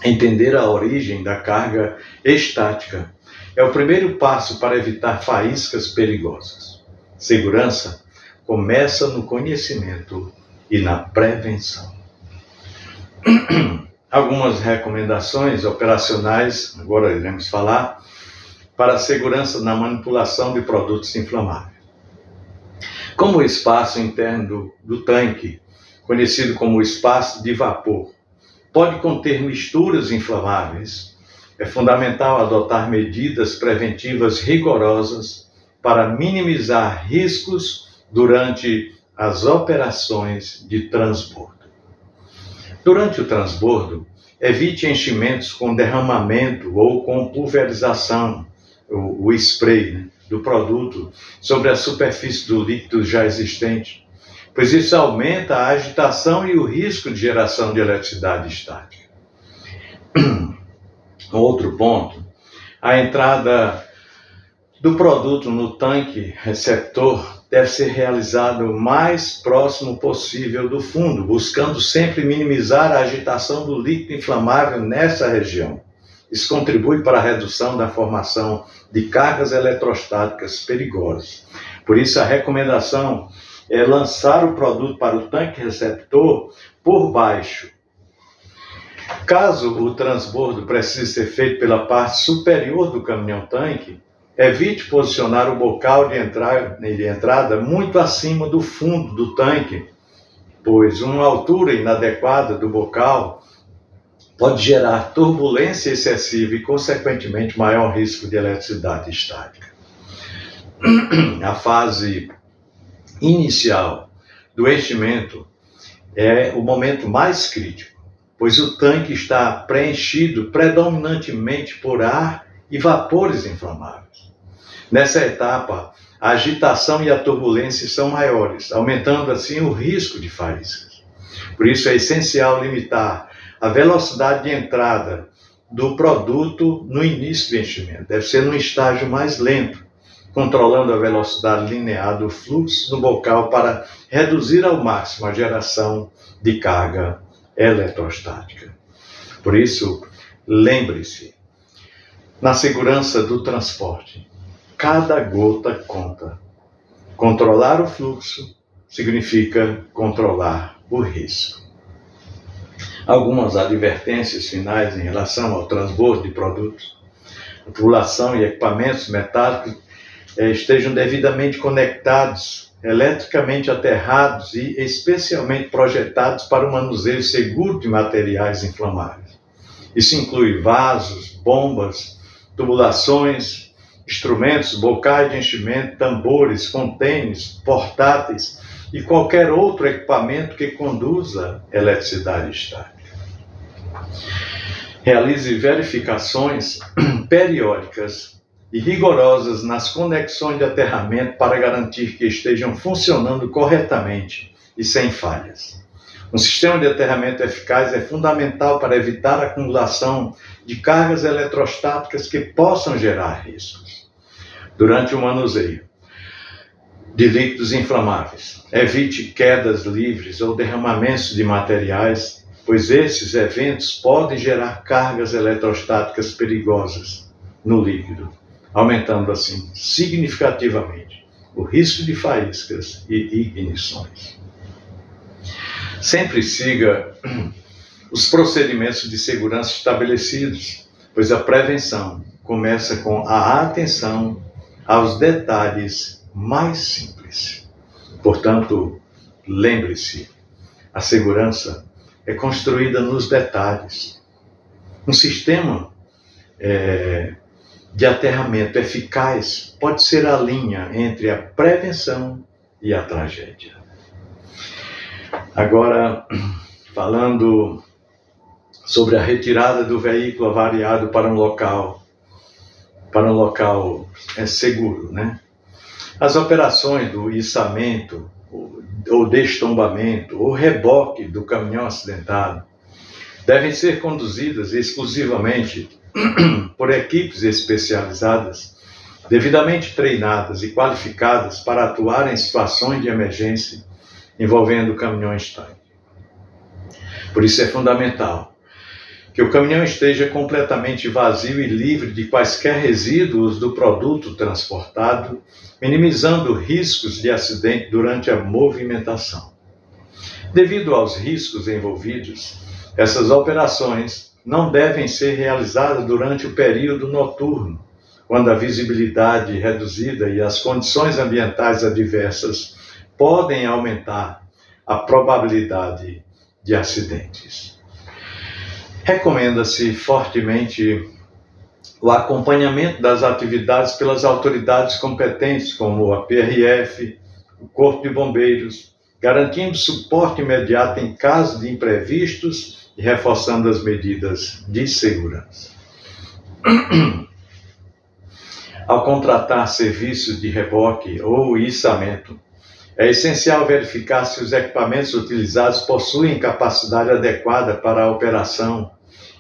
entender a origem da carga estática é o primeiro passo para evitar faíscas perigosas. Segurança começa no conhecimento e na prevenção. Algumas recomendações operacionais, agora iremos falar, para a segurança na manipulação de produtos inflamáveis. Como o espaço interno do tanque, conhecido como espaço de vapor, pode conter misturas inflamáveis, é fundamental adotar medidas preventivas rigorosas para minimizar riscos durante as operações de transbordo. Durante o transbordo, evite enchimentos com derramamento ou com pulverização, o spray, do produto sobre a superfície do líquido já existente, pois isso aumenta a agitação e o risco de geração de eletricidade estática. Outro ponto, a entrada do produto no tanque receptor deve ser realizada o mais próximo possível do fundo, buscando sempre minimizar a agitação do líquido inflamável nessa região. Isso contribui para a redução da formação de cargas eletrostáticas perigosas, Por isso, a recomendação é lançar o produto para o tanque receptor por baixo. Caso o transbordo precise ser feito pela parte superior do caminhão-tanque, evite posicionar o bocal de entrada muito acima do fundo do tanque, pois uma altura inadequada do bocal pode gerar turbulência excessiva e, consequentemente, maior risco de eletricidade estática. A fase inicial do enchimento é o momento mais crítico, pois o tanque está preenchido predominantemente por ar e vapores inflamáveis. Nessa etapa, a agitação e a turbulência são maiores, aumentando assim o risco de faíscas. Por isso é essencial limitar a velocidade de entrada do produto no início do enchimento. Deve ser num estágio mais lento, controlando a velocidade linear do fluxo no bocal para reduzir ao máximo a geração de carga eletrostática. Por isso, lembre-se, na segurança do transporte, cada gota conta. Controlar o fluxo significa controlar o risco. Algumas advertências finais em relação ao transbordo de produtos. A tubulação e equipamentos metálicos estejam devidamente conectados, eletricamente aterrados e especialmente projetados para o manuseio seguro de materiais inflamáveis. Isso inclui vasos, bombas, tubulações, instrumentos, bocais de enchimento, tambores, contêineres, portáteis e qualquer outro equipamento que conduza eletricidade estática. Realize verificações periódicas e rigorosas nas conexões de aterramento para garantir que estejam funcionando corretamente e sem falhas. Um sistema de aterramento eficaz é fundamental para evitar a acumulação de cargas eletrostáticas que possam gerar riscos. Durante o manuseio de líquidos inflamáveis, evite quedas livres ou derramamentos de materiais, pois esses eventos podem gerar cargas eletrostáticas perigosas no líquido, aumentando assim significativamente o risco de faíscas e ignições. Sempre siga os procedimentos de segurança estabelecidos, pois a prevenção começa com a atenção aos detalhes mais simples. Portanto, lembre-se, a segurança é construída nos detalhes. Um sistema de aterramento eficaz pode ser a linha entre a prevenção e a tragédia. Agora, falando sobre a retirada do veículo avariado para um local seguro, né? As operações do içamento, ou destombamento, ou reboque do caminhão acidentado devem ser conduzidas exclusivamente por equipes especializadas, devidamente treinadas e qualificadas para atuar em situações de emergência envolvendo caminhões-tanque. Por isso é fundamental que o caminhão esteja completamente vazio e livre de quaisquer resíduos do produto transportado, minimizando riscos de acidente durante a movimentação. Devido aos riscos envolvidos, essas operações não devem ser realizadas durante o período noturno, quando a visibilidade reduzida e as condições ambientais adversas podem aumentar a probabilidade de acidentes. Recomenda-se fortemente o acompanhamento das atividades pelas autoridades competentes, como a PRF, o Corpo de Bombeiros, garantindo suporte imediato em caso de imprevistos e reforçando as medidas de segurança. Ao contratar serviços de reboque ou içamento, é essencial verificar se os equipamentos utilizados possuem capacidade adequada para a operação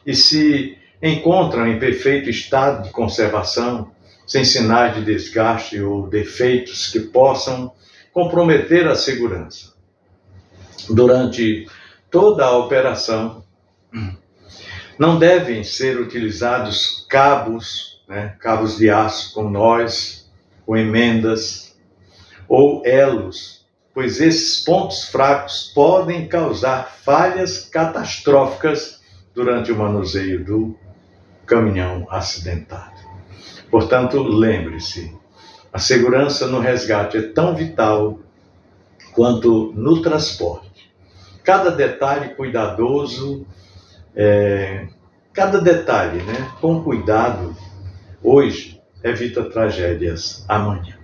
e se encontram em perfeito estado de conservação, sem sinais de desgaste ou defeitos que possam comprometer a segurança. Durante toda a operação, não devem ser utilizados cabos de aço com nós, com emendas, ou elos, pois esses pontos fracos podem causar falhas catastróficas durante o manuseio do caminhão acidentado. Portanto, lembre-se, a segurança no resgate é tão vital quanto no transporte. Cada detalhe cuidadoso, com cuidado, hoje evita tragédias amanhã.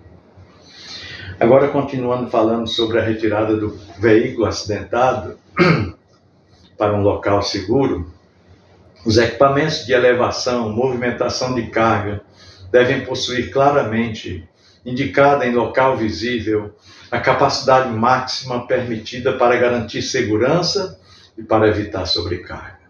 Agora, continuando falando sobre a retirada do veículo acidentado para um local seguro, os equipamentos de elevação, movimentação de carga, devem possuir claramente, indicada em local visível, a capacidade máxima permitida para garantir segurança e para evitar sobrecarga.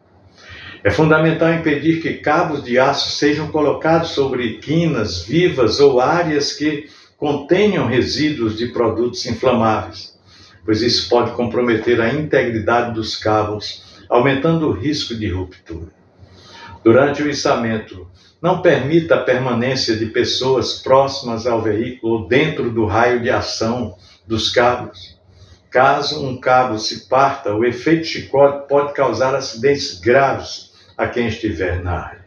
É fundamental impedir que cabos de aço sejam colocados sobre quinas vivas ou áreas que contenham resíduos de produtos inflamáveis, pois isso pode comprometer a integridade dos cabos, aumentando o risco de ruptura. Durante o içamento, não permita a permanência de pessoas próximas ao veículo ou dentro do raio de ação dos cabos. Caso um cabo se parta, o efeito chicote pode causar acidentes graves a quem estiver na área.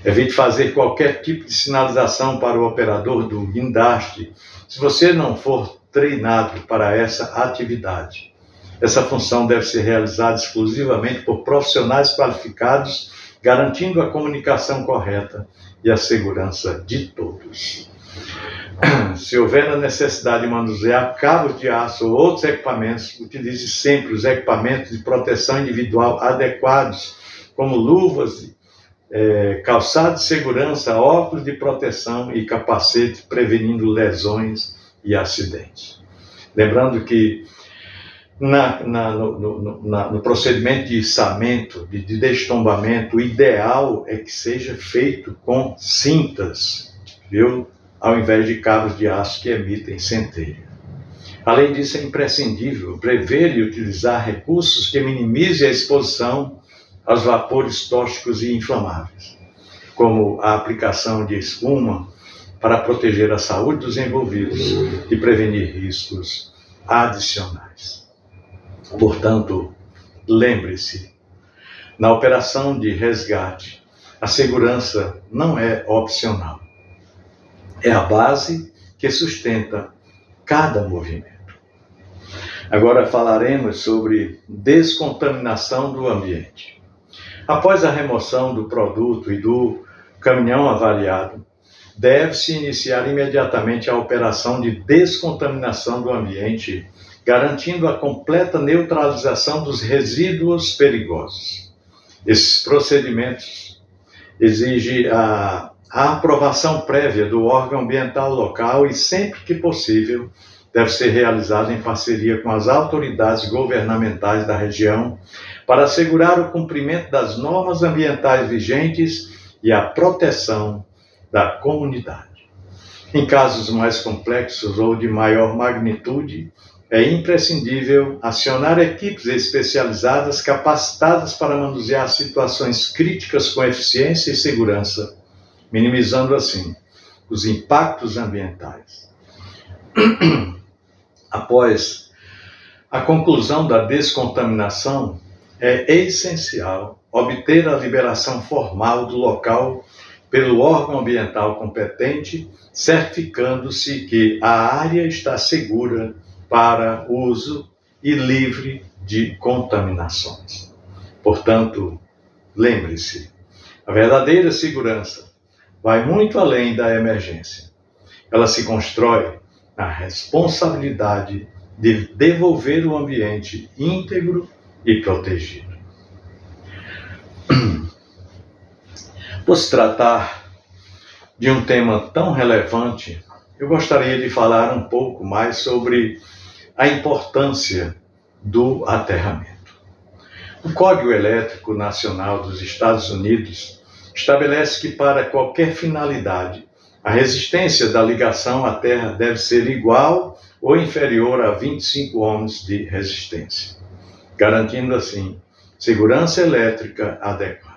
Evite fazer qualquer tipo de sinalização para o operador do guindaste, se você não for treinado para essa atividade. Essa função deve ser realizada exclusivamente por profissionais qualificados, garantindo a comunicação correta e a segurança de todos. Se houver a necessidade de manusear cabos de aço ou outros equipamentos, utilize sempre os equipamentos de proteção individual adequados, como luvas, calçado de segurança, óculos de proteção e capacete, prevenindo lesões e acidentes. Lembrando que no procedimento de içamento, de destombamento, o ideal é que seja feito com cintas, viu? Ao invés de cabos de aço que emitem centelha. Além disso, é imprescindível prever e utilizar recursos que minimizem a exposição aos vapores tóxicos e inflamáveis, como a aplicação de espuma para proteger a saúde dos envolvidos e prevenir riscos adicionais. Portanto, lembre-se, na operação de resgate, a segurança não é opcional. É a base que sustenta cada movimento. Agora falaremos sobre descontaminação do ambiente. Após a remoção do produto e do caminhão avariado, deve-se iniciar imediatamente a operação de descontaminação do ambiente, garantindo a completa neutralização dos resíduos perigosos. Esses procedimentos exigem a aprovação prévia do órgão ambiental local e, sempre que possível, deve ser realizado em parceria com as autoridades governamentais da região para assegurar o cumprimento das normas ambientais vigentes e a proteção da comunidade. Em casos mais complexos ou de maior magnitude, é imprescindível acionar equipes especializadas capacitadas para manusear situações críticas com eficiência e segurança, minimizando assim os impactos ambientais. Após a conclusão da descontaminação, é essencial obter a liberação formal do local pelo órgão ambiental competente, certificando-se que a área está segura para uso e livre de contaminações. Portanto, lembre-se, a verdadeira segurança vai muito além da emergência. Ela se constrói na responsabilidade de devolver o ambiente íntegro e protegido. Por se tratar de um tema tão relevante, eu gostaria de falar um pouco mais sobre a importância do aterramento. O Código Elétrico Nacional dos Estados Unidos estabelece que, para qualquer finalidade, a resistência da ligação à terra deve ser igual ou inferior a 25 ohms de resistência, garantindo assim segurança elétrica adequada.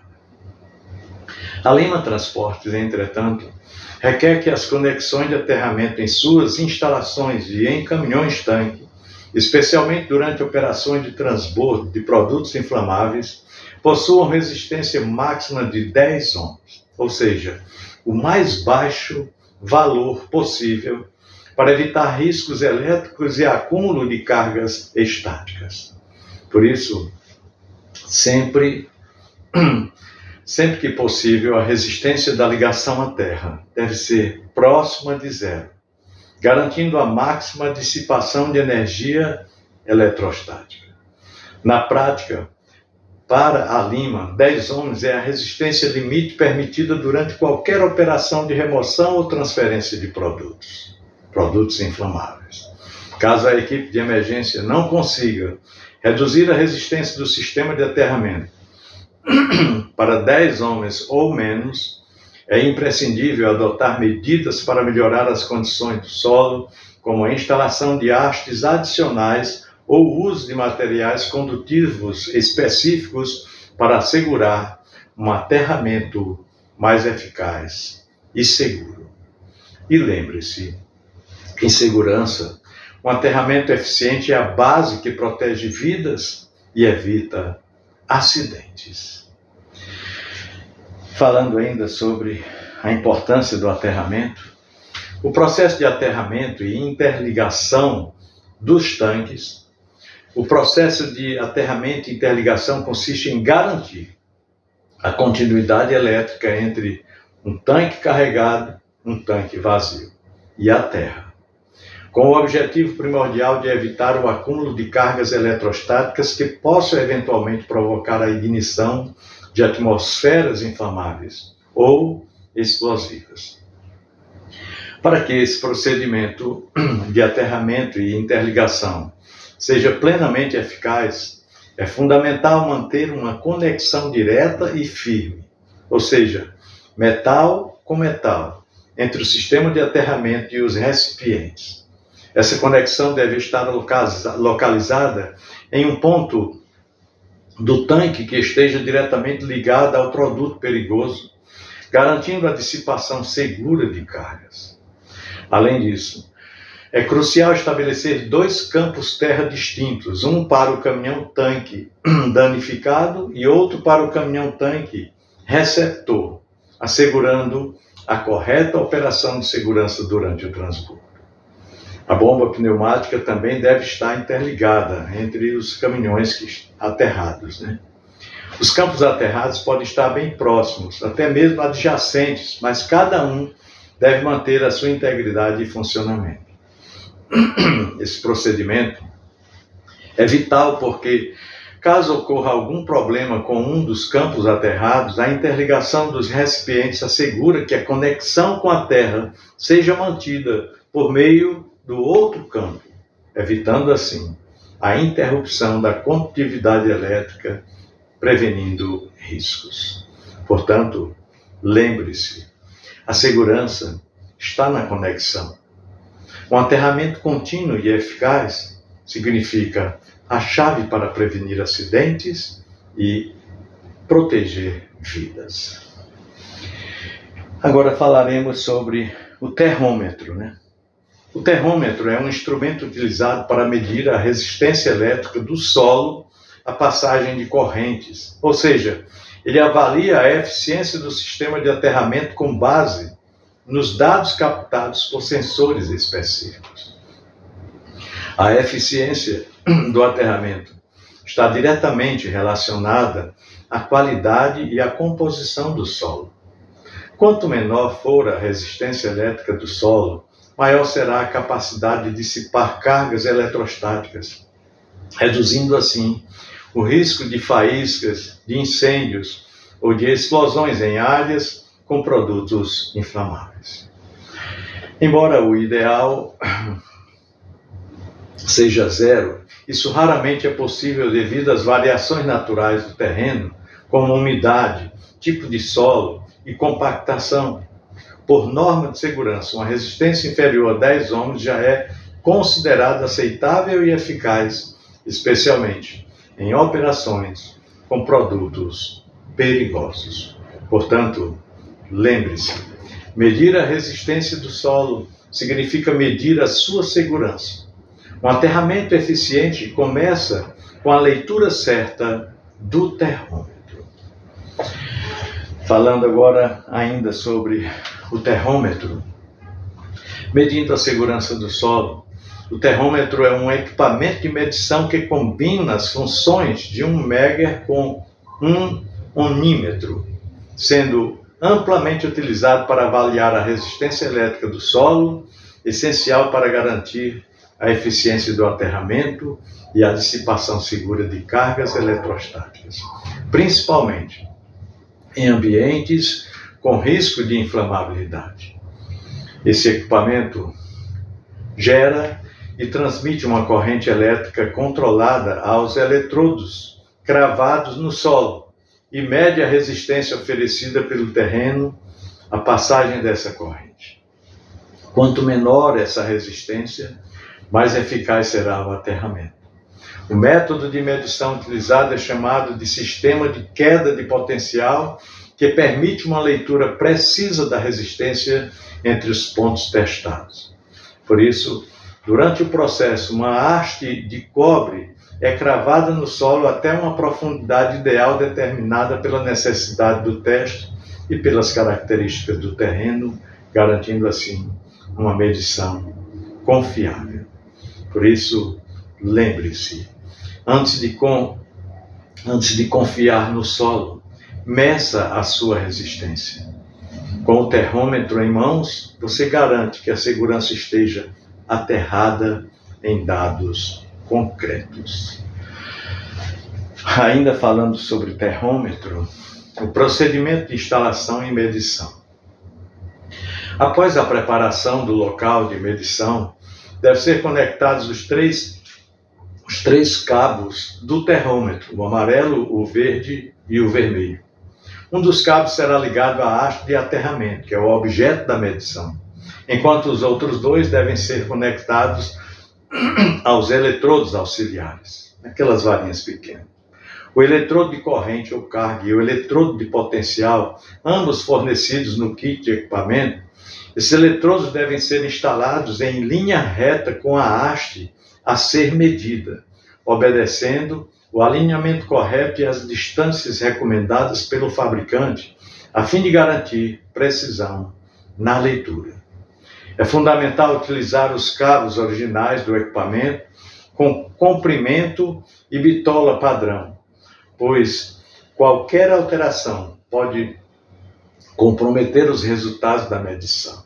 A Lima Transportes, entretanto, requer que as conexões de aterramento em suas instalações e em caminhões-tanque, especialmente durante operações de transbordo de produtos inflamáveis, possuam resistência máxima de 10 ohms, ou seja, o mais baixo valor possível para evitar riscos elétricos e acúmulo de cargas estáticas. Por isso, sempre que possível, a resistência da ligação à terra deve ser próxima de zero, garantindo a máxima dissipação de energia eletrostática. Na prática, para a Lima, 10 ohms é a resistência limite permitida durante qualquer operação de remoção ou transferência de produtos inflamáveis. Caso a equipe de emergência não consiga reduzir a resistência do sistema de aterramento para 10 ohms ou menos, é imprescindível adotar medidas para melhorar as condições do solo, como a instalação de hastes adicionais ou o uso de materiais condutivos específicos para assegurar um aterramento mais eficaz e seguro. E lembre-se, em segurança, um aterramento eficiente é a base que protege vidas e evita acidentes. Falando ainda sobre a importância do aterramento, o processo de aterramento e interligação dos tanques. O processo de aterramento e interligação consiste em garantir a continuidade elétrica entre um tanque carregado, um tanque vazio e a terra, com o objetivo primordial de evitar o acúmulo de cargas eletrostáticas que possam eventualmente provocar a ignição de atmosferas inflamáveis ou explosivas. Para que esse procedimento de aterramento e interligação seja plenamente eficaz, é fundamental manter uma conexão direta e firme, ou seja, metal com metal, entre o sistema de aterramento e os recipientes. Essa conexão deve estar localizada em um ponto do tanque que esteja diretamente ligado ao produto perigoso, garantindo a dissipação segura de cargas. Além disso, é crucial estabelecer 2 campos terra distintos, um para o caminhão-tanque danificado e outro para o caminhão-tanque receptor, assegurando a correta operação de segurança durante o transbordo. A bomba pneumática também deve estar interligada entre os caminhões aterrados, Os campos aterrados podem estar bem próximos, até mesmo adjacentes, mas cada um deve manter a sua integridade e funcionamento. Esse procedimento é vital porque, caso ocorra algum problema com um dos campos aterrados, a interligação dos recipientes assegura que a conexão com a terra seja mantida por meio do outro campo, evitando assim a interrupção da condutividade elétrica, prevenindo riscos. Portanto, lembre-se, a segurança está na conexão. Um aterramento contínuo e eficaz significa a chave para prevenir acidentes e proteger vidas. Agora falaremos sobre o termômetro, O termômetro é um instrumento utilizado para medir a resistência elétrica do solo à passagem de correntes, ou seja, ele avalia a eficiência do sistema de aterramento com base nos dados captados por sensores específicos. A eficiência do aterramento está diretamente relacionada à qualidade e à composição do solo. Quanto menor for a resistência elétrica do solo, maior será a capacidade de dissipar cargas eletrostáticas, reduzindo assim o risco de faíscas, de incêndios ou de explosões em áreas com produtos inflamáveis. Embora o ideal seja zero, isso raramente é possível devido às variações naturais do terreno, como umidade, tipo de solo e compactação. Por norma de segurança, uma resistência inferior a 10 ohms já é considerada aceitável e eficaz, especialmente em operações com produtos perigosos. Portanto, lembre-se, medir a resistência do solo significa medir a sua segurança. Um aterramento eficiente começa com a leitura certa do termômetro. Falando agora ainda sobre o termômetro, medindo a segurança do solo, o termômetro é um equipamento de medição que combina as funções de um Megger com um onímetro, sendo amplamente utilizado para avaliar a resistência elétrica do solo, essencial para garantir a eficiência do aterramento e a dissipação segura de cargas eletrostáticas, principalmente em ambientes com risco de inflamabilidade. Esse equipamento gera e transmite uma corrente elétrica controlada aos eletrodos cravados no solo e mede a resistência oferecida pelo terreno à passagem dessa corrente. Quanto menor essa resistência, mais eficaz será o aterramento. O método de medição utilizado é chamado de sistema de queda de potencial, que permite uma leitura precisa da resistência entre os pontos testados. Por isso, durante o processo, uma haste de cobre é cravada no solo até uma profundidade ideal determinada pela necessidade do teste e pelas características do terreno, garantindo assim uma medição confiável. Por isso, lembre-se, antes de confiar no solo, meça a sua resistência. Com o termômetro em mãos, você garante que a segurança esteja aterrada em dados concretos. Ainda falando sobre termômetro, o procedimento de instalação e medição. Após a preparação do local de medição, devem ser conectados os três cabos do termômetro, o amarelo, o verde e o vermelho. Um dos cabos será ligado à haste de aterramento, que é o objeto da medição, enquanto os outros dois devem ser conectados aos eletrodos auxiliares, aquelas varinhas pequenas. O eletrodo de corrente ou carga e o eletrodo de potencial, ambos fornecidos no kit de equipamento, esses eletrodos devem ser instalados em linha reta com a haste a ser medida, obedecendo o alinhamento correto e as distâncias recomendadas pelo fabricante, a fim de garantir precisão na leitura. É fundamental utilizar os cabos originais do equipamento com comprimento e bitola padrão, pois qualquer alteração pode comprometer os resultados da medição.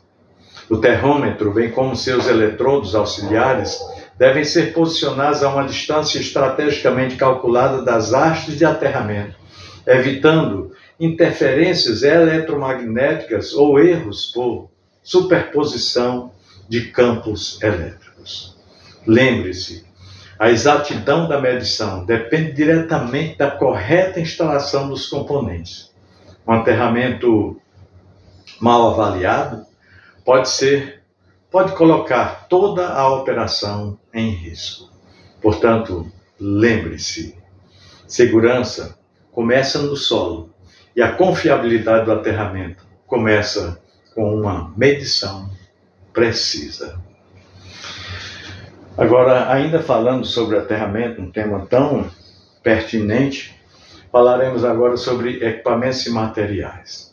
O termômetro, bem como seus eletrodos auxiliares, devem ser posicionados a uma distância estrategicamente calculada das hastes de aterramento, evitando interferências eletromagnéticas ou erros por superposição de campos elétricos. Lembre-se, a exatidão da medição depende diretamente da correta instalação dos componentes. Um aterramento mal avaliado pode colocar toda a operação em risco. Portanto, lembre-se, segurança começa no solo e a confiabilidade do aterramento começa com uma medição precisa. Agora, ainda falando sobre aterramento, um tema tão pertinente, falaremos agora sobre equipamentos e materiais.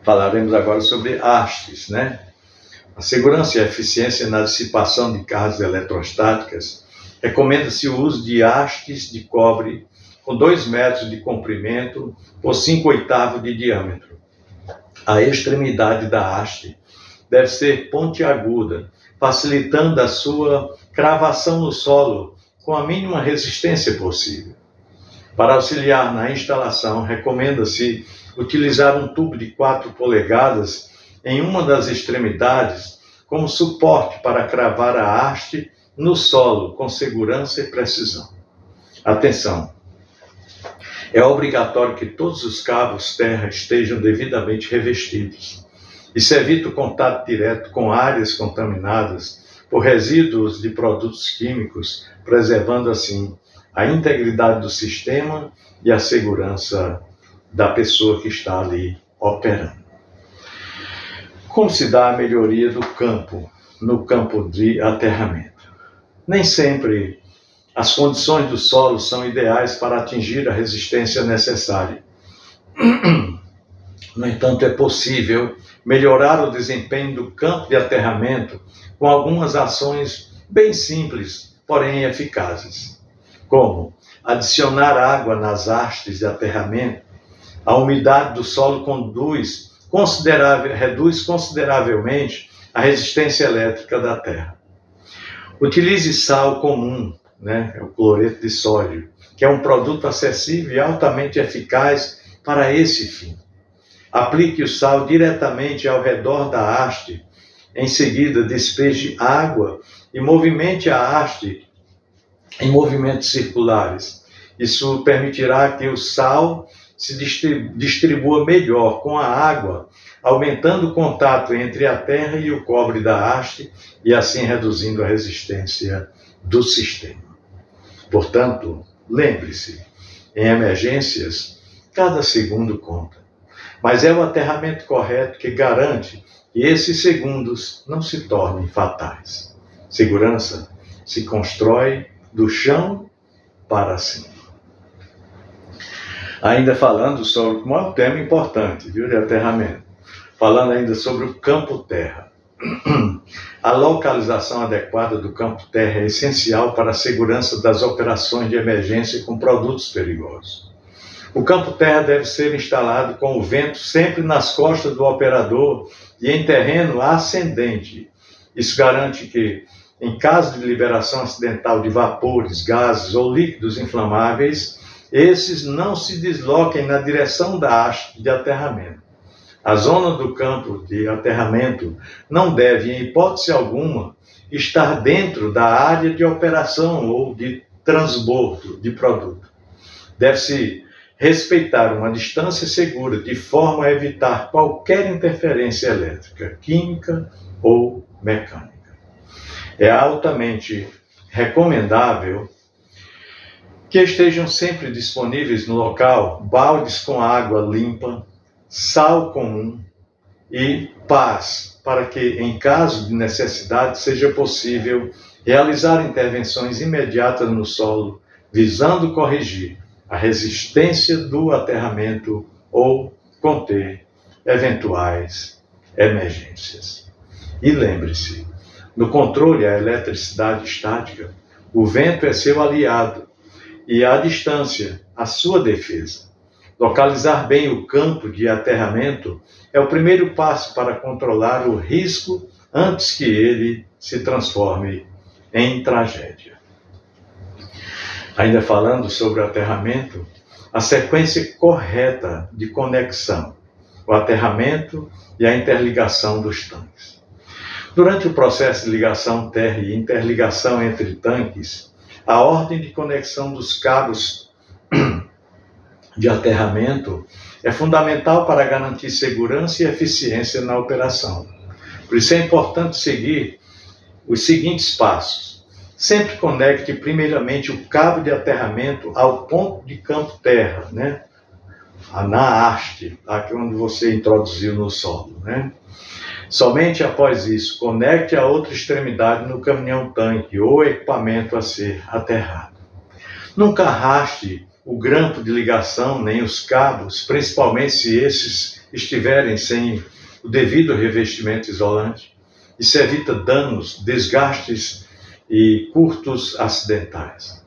Falaremos agora sobre hastes, né? A segurança e a eficiência na dissipação de cargas eletrostáticas recomenda-se o uso de hastes de cobre com 2 metros de comprimento por 5/8 de diâmetro. A extremidade da haste deve ser pontiaguda, facilitando a sua cravação no solo com a mínima resistência possível. Para auxiliar na instalação, recomenda-se utilizar um tubo de 4 polegadas em uma das extremidades como suporte para cravar a haste no solo com segurança e precisão. Atenção! É obrigatório que todos os cabos terra estejam devidamente revestidos. Isso evita o contato direto com áreas contaminadas por resíduos de produtos químicos, preservando assim a integridade do sistema e a segurança da pessoa que está ali operando. Como se dá a melhoria do campo, no campo de aterramento? Nem sempre as condições do solo são ideais para atingir a resistência necessária. No entanto, é possível melhorar o desempenho do campo de aterramento com algumas ações bem simples, porém eficazes, como adicionar água nas hastes de aterramento. A umidade do solo reduz consideravelmente a resistência elétrica da terra. Utilize sal comum, o cloreto de sódio, que é um produto acessível e altamente eficaz para esse fim. Aplique o sal diretamente ao redor da haste, em seguida despeje água e movimente a haste em movimentos circulares. Isso permitirá que o sal se distribua melhor com a água, aumentando o contato entre a terra e o cobre da haste e assim reduzindo a resistência do sistema. Portanto, lembre-se, em emergências, cada segundo conta. Mas é o aterramento correto que garante que esses segundos não se tornem fatais. Segurança se constrói do chão para cima. Ainda falando sobre como é um tema importante, de aterramento. Falando ainda sobre o campo-terra. A localização adequada do campo-terra é essencial para a segurança das operações de emergência com produtos perigosos. O campo-terra deve ser instalado com o vento sempre nas costas do operador e em terreno ascendente. Isso garante que, em caso de liberação acidental de vapores, gases ou líquidos inflamáveis, esses não se desloquem na direção da haste de aterramento. A zona do campo de aterramento não deve, em hipótese alguma, estar dentro da área de operação ou de transbordo de produto. Deve-se respeitar uma distância segura de forma a evitar qualquer interferência elétrica, química ou mecânica. É altamente recomendável que estejam sempre disponíveis no local baldes com água limpa, sal comum e pás, para que, em caso de necessidade, seja possível realizar intervenções imediatas no solo, visando corrigir a resistência do aterramento ou conter eventuais emergências. E lembre-se, no controle à eletricidade estática, o vento é seu aliado e a distância, a sua defesa. Localizar bem o campo de aterramento é o primeiro passo para controlar o risco antes que ele se transforme em tragédia. Ainda falando sobre o aterramento, a sequência correta de conexão, o aterramento e a interligação dos tanques. Durante o processo de ligação terra e interligação entre tanques, a ordem de conexão dos cabos de aterramento é fundamental para garantir segurança e eficiência na operação. Por isso é importante seguir os seguintes passos. Sempre conecte primeiramente o cabo de aterramento ao ponto de campo-terra, na haste, aqui onde você introduziu no solo. Somente após isso, conecte a outra extremidade no caminhão-tanque ou equipamento a ser aterrado. Nunca arraste o grampo de ligação nem os cabos, principalmente se esses estiverem sem o devido revestimento isolante. Isso evita danos, desgastes e curtos acidentais.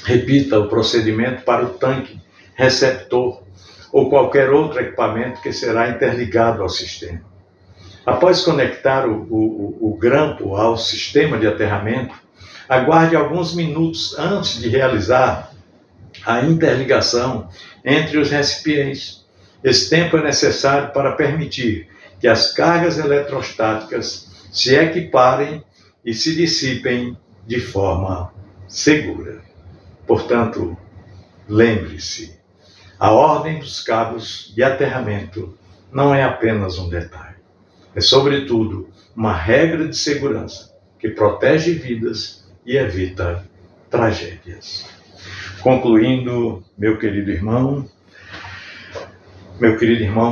Repita o procedimento para o tanque, receptor ou qualquer outro equipamento que será interligado ao sistema. Após conectar o grampo ao sistema de aterramento, aguarde alguns minutos antes de realizar a interligação entre os recipientes. Esse tempo é necessário para permitir que as cargas eletrostáticas se equiparem e se dissipem de forma segura. Portanto, lembre-se, a ordem dos cabos de aterramento não é apenas um detalhe. É, sobretudo, uma regra de segurança que protege vidas e evita tragédias. Concluindo, meu querido irmão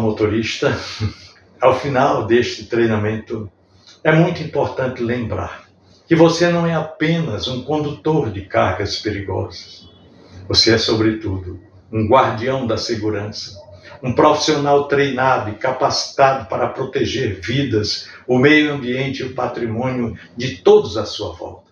motorista, ao final deste treinamento, é muito importante lembrar que você não é apenas um condutor de cargas perigosas. Você é, sobretudo, um guardião da segurança, um profissional treinado e capacitado para proteger vidas, o meio ambiente e o patrimônio de todos à sua volta.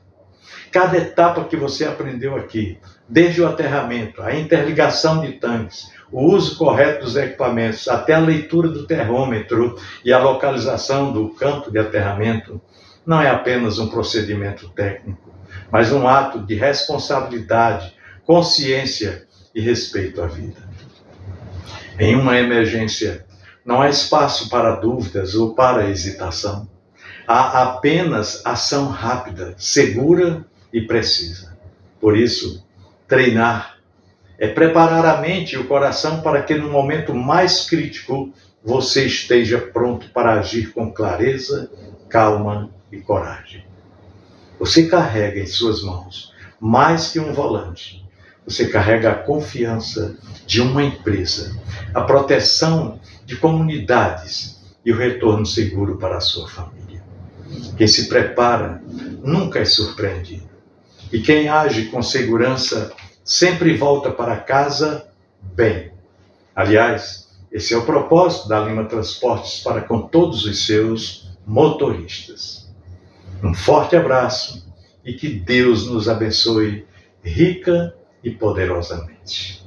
Cada etapa que você aprendeu aqui, desde o aterramento, a interligação de tanques, o uso correto dos equipamentos, até a leitura do termômetro e a localização do campo de aterramento, não é apenas um procedimento técnico, mas um ato de responsabilidade, consciência e respeito à vida. Em uma emergência, não há espaço para dúvidas ou para hesitação. Há apenas ação rápida, segura e precisa. Por isso, treinar é preparar a mente e o coração para que no momento mais crítico você esteja pronto para agir com clareza, calma e coragem. Você carrega em suas mãos mais que um volante. Você carrega a confiança de uma empresa, a proteção de comunidades e o retorno seguro para a sua família. Quem se prepara nunca é surpreendido. E quem age com segurança sempre volta para casa bem. Aliás, esse é o propósito da Lima Transportes para com todos os seus motoristas. Um forte abraço e que Deus nos abençoe rica e poderosamente.